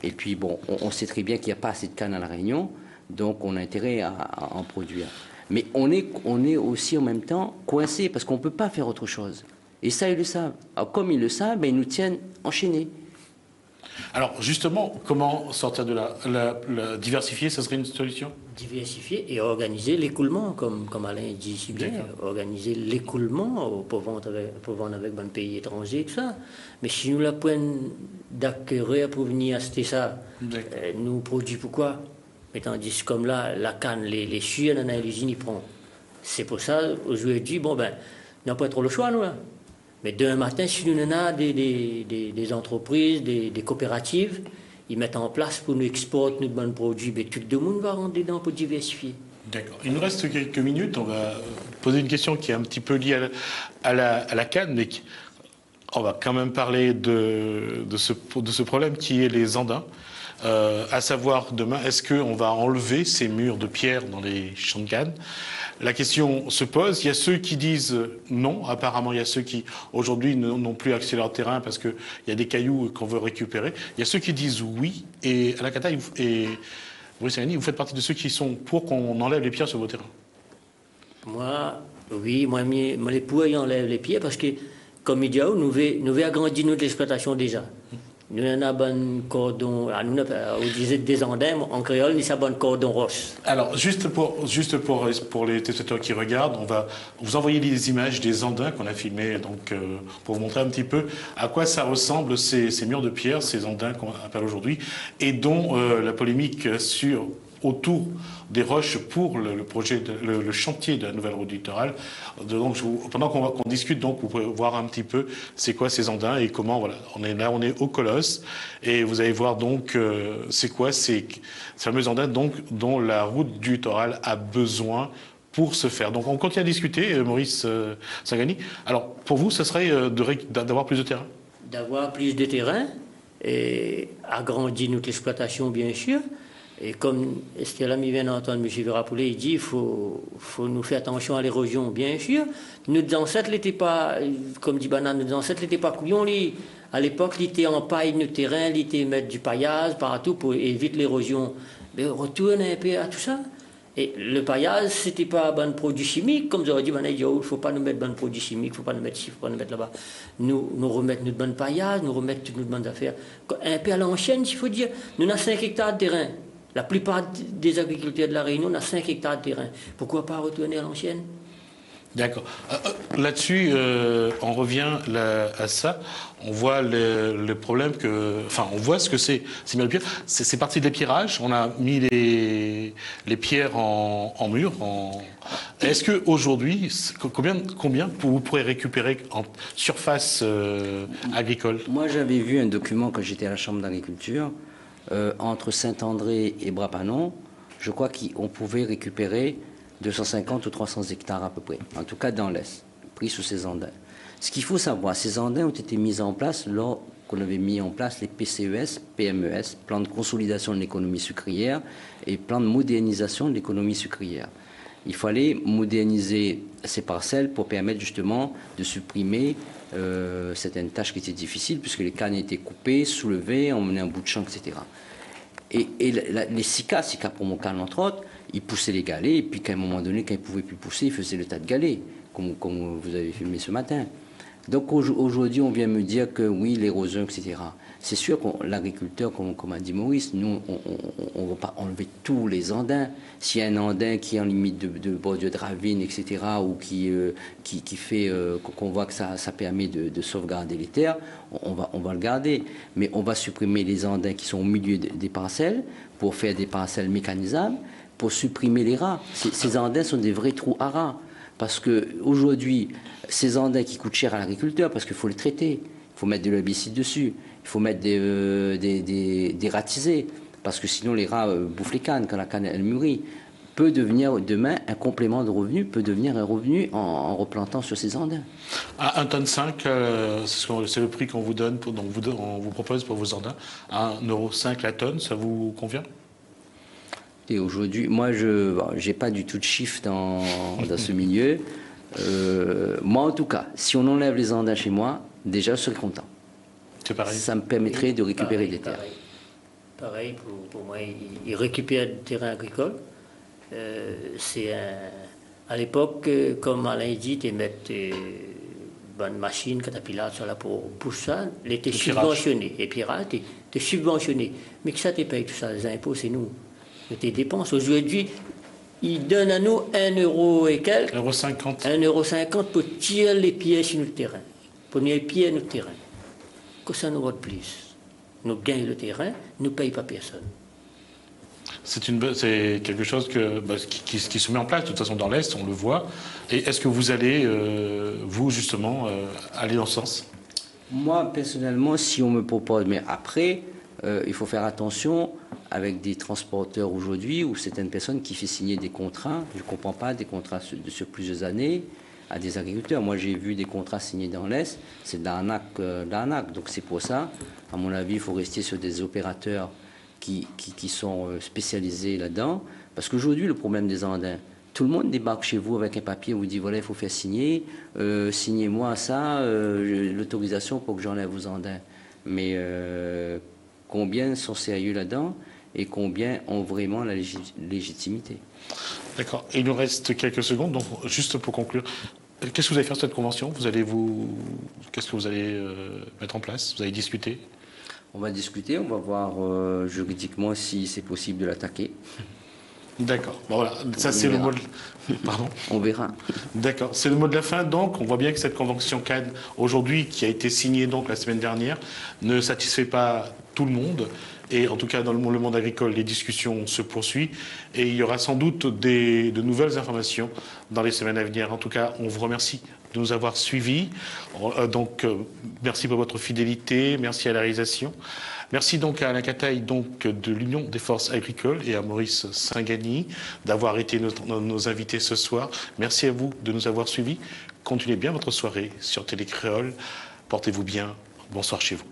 Et puis, bon, on sait très bien qu'il n'y a pas assez de canne à La Réunion, donc on a intérêt à en produire. Mais on est aussi en même temps coincé, parce qu'on ne peut pas faire autre chose. Et ça, ils le savent. Alors, comme ils le savent, ils nous tiennent enchaînés. Alors, justement, comment sortir de la diversifier, ça serait une solution? Diversifier et organiser l'écoulement, comme Alain dit si bien. Organiser l'écoulement pour vendre avec un pays étranger et tout ça. Mais si nous la prenons d'acquérir pour venir acheter ça, nous produisons pourquoi? Mais tandis comme là, la canne, les sueurs dans l'usine, ils prennent. C'est pour ça, aujourd'hui, on n'a pas trop le choix, nous, là. Mais demain matin, si nous avons des entreprises, des coopératives, ils mettent en place pour nous exporter nos bons produits, mais tout le monde va rentrer dedans pour diversifier. D'accord. Il nous reste quelques minutes. On va poser une question qui est un petit peu liée à la canne, mais on va quand même parler de ce problème qui est les andins. À savoir, demain, est-ce qu'on va enlever ces murs de pierre dans les champs de canne? La question se pose. Il y a ceux qui disent non. Apparemment, il y a ceux qui, aujourd'hui, n'ont plus accès à leur terrain parce qu'il y a des cailloux qu'on veut récupérer. Il y a ceux qui disent oui. Et à la Cata et Bruce Sagani, vous faites partie de ceux qui sont pour qu'on enlève les pierres sur vos terrains. Moi, Oui, moi, les poux, ils enlèvent les pieds parce que, comme il dit, nous avons agrandi notre exploitation déjà. Nous avons un bon cordon, on disait des Andins, en créole, nous avons un bon cordon roche. Alors, juste pour les téléspectateurs qui regardent, on va vous envoyer les images des Andins qu'on a filmés, donc, pour vous montrer un petit peu à quoi ça ressemble ces murs de pierre, ces Andins qu'on appelle aujourd'hui, et dont la polémique autour des roches pour le projet, le chantier de la nouvelle route littorale. Donc, pendant qu'on discute, donc, vous pouvez voir un petit peu c'est quoi ces Andins et comment, voilà, on est au Colosse, et vous allez voir donc c'est quoi ces fameux Andins donc, dont la route du littoral a besoin pour se faire. Donc on continue à discuter, Maurice Sangani. Alors pour vous, ce serait d'avoir plus de terrain? D'avoir plus de terrain et agrandir notre exploitation, bien sûr. Et comme Estella vient d'entendre M. Virapoulet, il dit qu'il faut nous faire attention à l'érosion, bien sûr. Nos ancêtres n'étaient pas, comme dit Banane, nos ancêtres n'étaient pas couillons. À l'époque, ils étaient en paille de terrain, ils étaient mettre du paillage partout pour éviter l'érosion. Mais on retourne un peu à tout ça. Et le paillage, c'était pas un bon produit chimique, comme j'aurais dit, il ne faut pas nous mettre bon produit chimique, il ne faut pas nous mettre ici, il ne faut pas nous mettre là-bas. Nous remettre notre bon paillage, nous remettre toutes nos bonnes affaires. Un peu à l'ancienne, il faut dire, nous avons 5 hectares de terrain. La plupart des agriculteurs de la Réunion, on a 5 hectares de terrain. Pourquoi pas retourner à l'ancienne? D'accord. Là-dessus, on revient à ça. On voit le problème enfin, on voit ce que c'est. C'est parti des pierrages. On a mis les pierres en mur. Est-ce que aujourd'hui, combien vous pourrez récupérer en surface agricole? Moi, j'avais vu un document quand j'étais à la Chambre d'agriculture. Entre Saint-André et Brapanon, je crois qu'on pouvait récupérer 250 ou 300 hectares à peu près, en tout cas dans l'Est, pris sous ces Andins. Ce qu'il faut savoir, ces Andins ont été mis en place lors qu'on avait mis en place les PCES, PMES, plan de consolidation de l'économie sucrière et plan de modernisation de l'économie sucrière. Il fallait moderniser ces parcelles pour permettre justement de supprimer certaines tâches qui étaient difficiles, puisque les cannes étaient coupées, soulevées, emmenées en bout de champ, etc. Et les SICA pour mon canne, entre autres, ils poussaient les galets, et puis qu'à un moment donné, quand ils ne pouvaient plus pousser, ils faisaient le tas de galets, comme vous avez filmé ce matin. Donc aujourd'hui, on vient me dire que oui, l'érosion, etc. C'est sûr que l'agriculteur, comme a dit Maurice, nous, on ne va pas enlever tous les andins. S'il y a un andin qui est en limite de bordure de ravine, etc., ou qui fait qu'on voit que ça permet de sauvegarder les terres, on va le garder. Mais on va supprimer les andins qui sont au milieu des parcelles pour faire des parcelles mécanisables, pour supprimer les rats. Ces andins sont des vrais trous à rats. Parce qu'aujourd'hui, ces andins qui coûtent cher à l'agriculteur, parce qu'il faut les traiter, il faut mettre de l'herbicide dessus, il faut mettre des ratisés, parce que sinon les rats bouffent les cannes quand la canne elle mûrit, peut devenir demain un complément de revenu, peut devenir un revenu en replantant sur ces andins. À 1,5 tonne, c'est le prix qu'on vous donne, on vous propose pour vos andins. À 1,5 € la tonne, ça vous convient? Et aujourd'hui, moi, je n'ai pas du tout de chiffre dans ce milieu. Moi, en tout cas, si on enlève les andins chez moi, déjà, je serais content. C'est pareil. Ça me permettrait de récupérer des terres. Pareil, pour moi, ils récupèrent du terrain agricole. À l'époque, comme Alain dit, ils mettent bonne machine, Caterpillar, pour ça, ils étaient subventionnés. Et pirates, ils étaient subventionnés. Mais que ça te paye tout ça, les impôts, c'est nous. Tes dépenses. Aujourd'hui, ils donnent à nous 1 € et quelques. 1,50 €. 1,50 € pour tirer les pieds sur notre terrain. Pour tirer les pieds sur notre terrain. Que ça nous vaut de plus. Nous gagnons le terrain, nous ne payons pas personne. C'est quelque chose qui se met en place, de toute façon, dans l'Est, on le voit. Et est-ce que vous allez, vous, justement, aller dans ce sens? Moi, personnellement, si on me propose, mais après, il faut faire attention avec des transporteurs aujourd'hui ou certaines personnes qui font signer des contrats, je ne comprends pas, des contrats sur plusieurs années à des agriculteurs. Moi, j'ai vu des contrats signés dans l'Est, c'est de l'arnaque. Donc c'est pour ça, à mon avis, il faut rester sur des opérateurs qui sont spécialisés là-dedans. Parce qu'aujourd'hui, le problème des Andins, tout le monde débarque chez vous avec un papier, on vous dit voilà, il faut faire signer, signez-moi ça, l'autorisation pour que j'enlève vos Andins. Mais combien sont sérieux là-dedans? et combien ont vraiment la légitimité. D'accord. Et il nous reste quelques secondes, donc juste pour conclure, qu'est-ce que vous allez faire sur cette convention? Qu'est-ce que vous allez mettre en place? Vous allez discuter? On va discuter, on va voir juridiquement si c'est possible de l'attaquer. D'accord. Bon, voilà, ça c'est le mot de... Pardon. On verra. D'accord. C'est le mot de la fin. Donc, on voit bien que cette convention cadre aujourd'hui, qui a été signée donc la semaine dernière, ne satisfait pas tout le monde. Et en tout cas, dans le monde agricole, les discussions se poursuivent. Et il y aura sans doute de nouvelles informations dans les semaines à venir. En tout cas, on vous remercie de nous avoir suivis. Donc, merci pour votre fidélité. Merci à la réalisation. Merci donc à Alain Cataille de l'Union des forces agricoles et à Maurice Singani d'avoir été nos invités ce soir. Merci à vous de nous avoir suivis. Continuez bien votre soirée sur Télé Créole. Portez-vous bien. Bonsoir chez vous.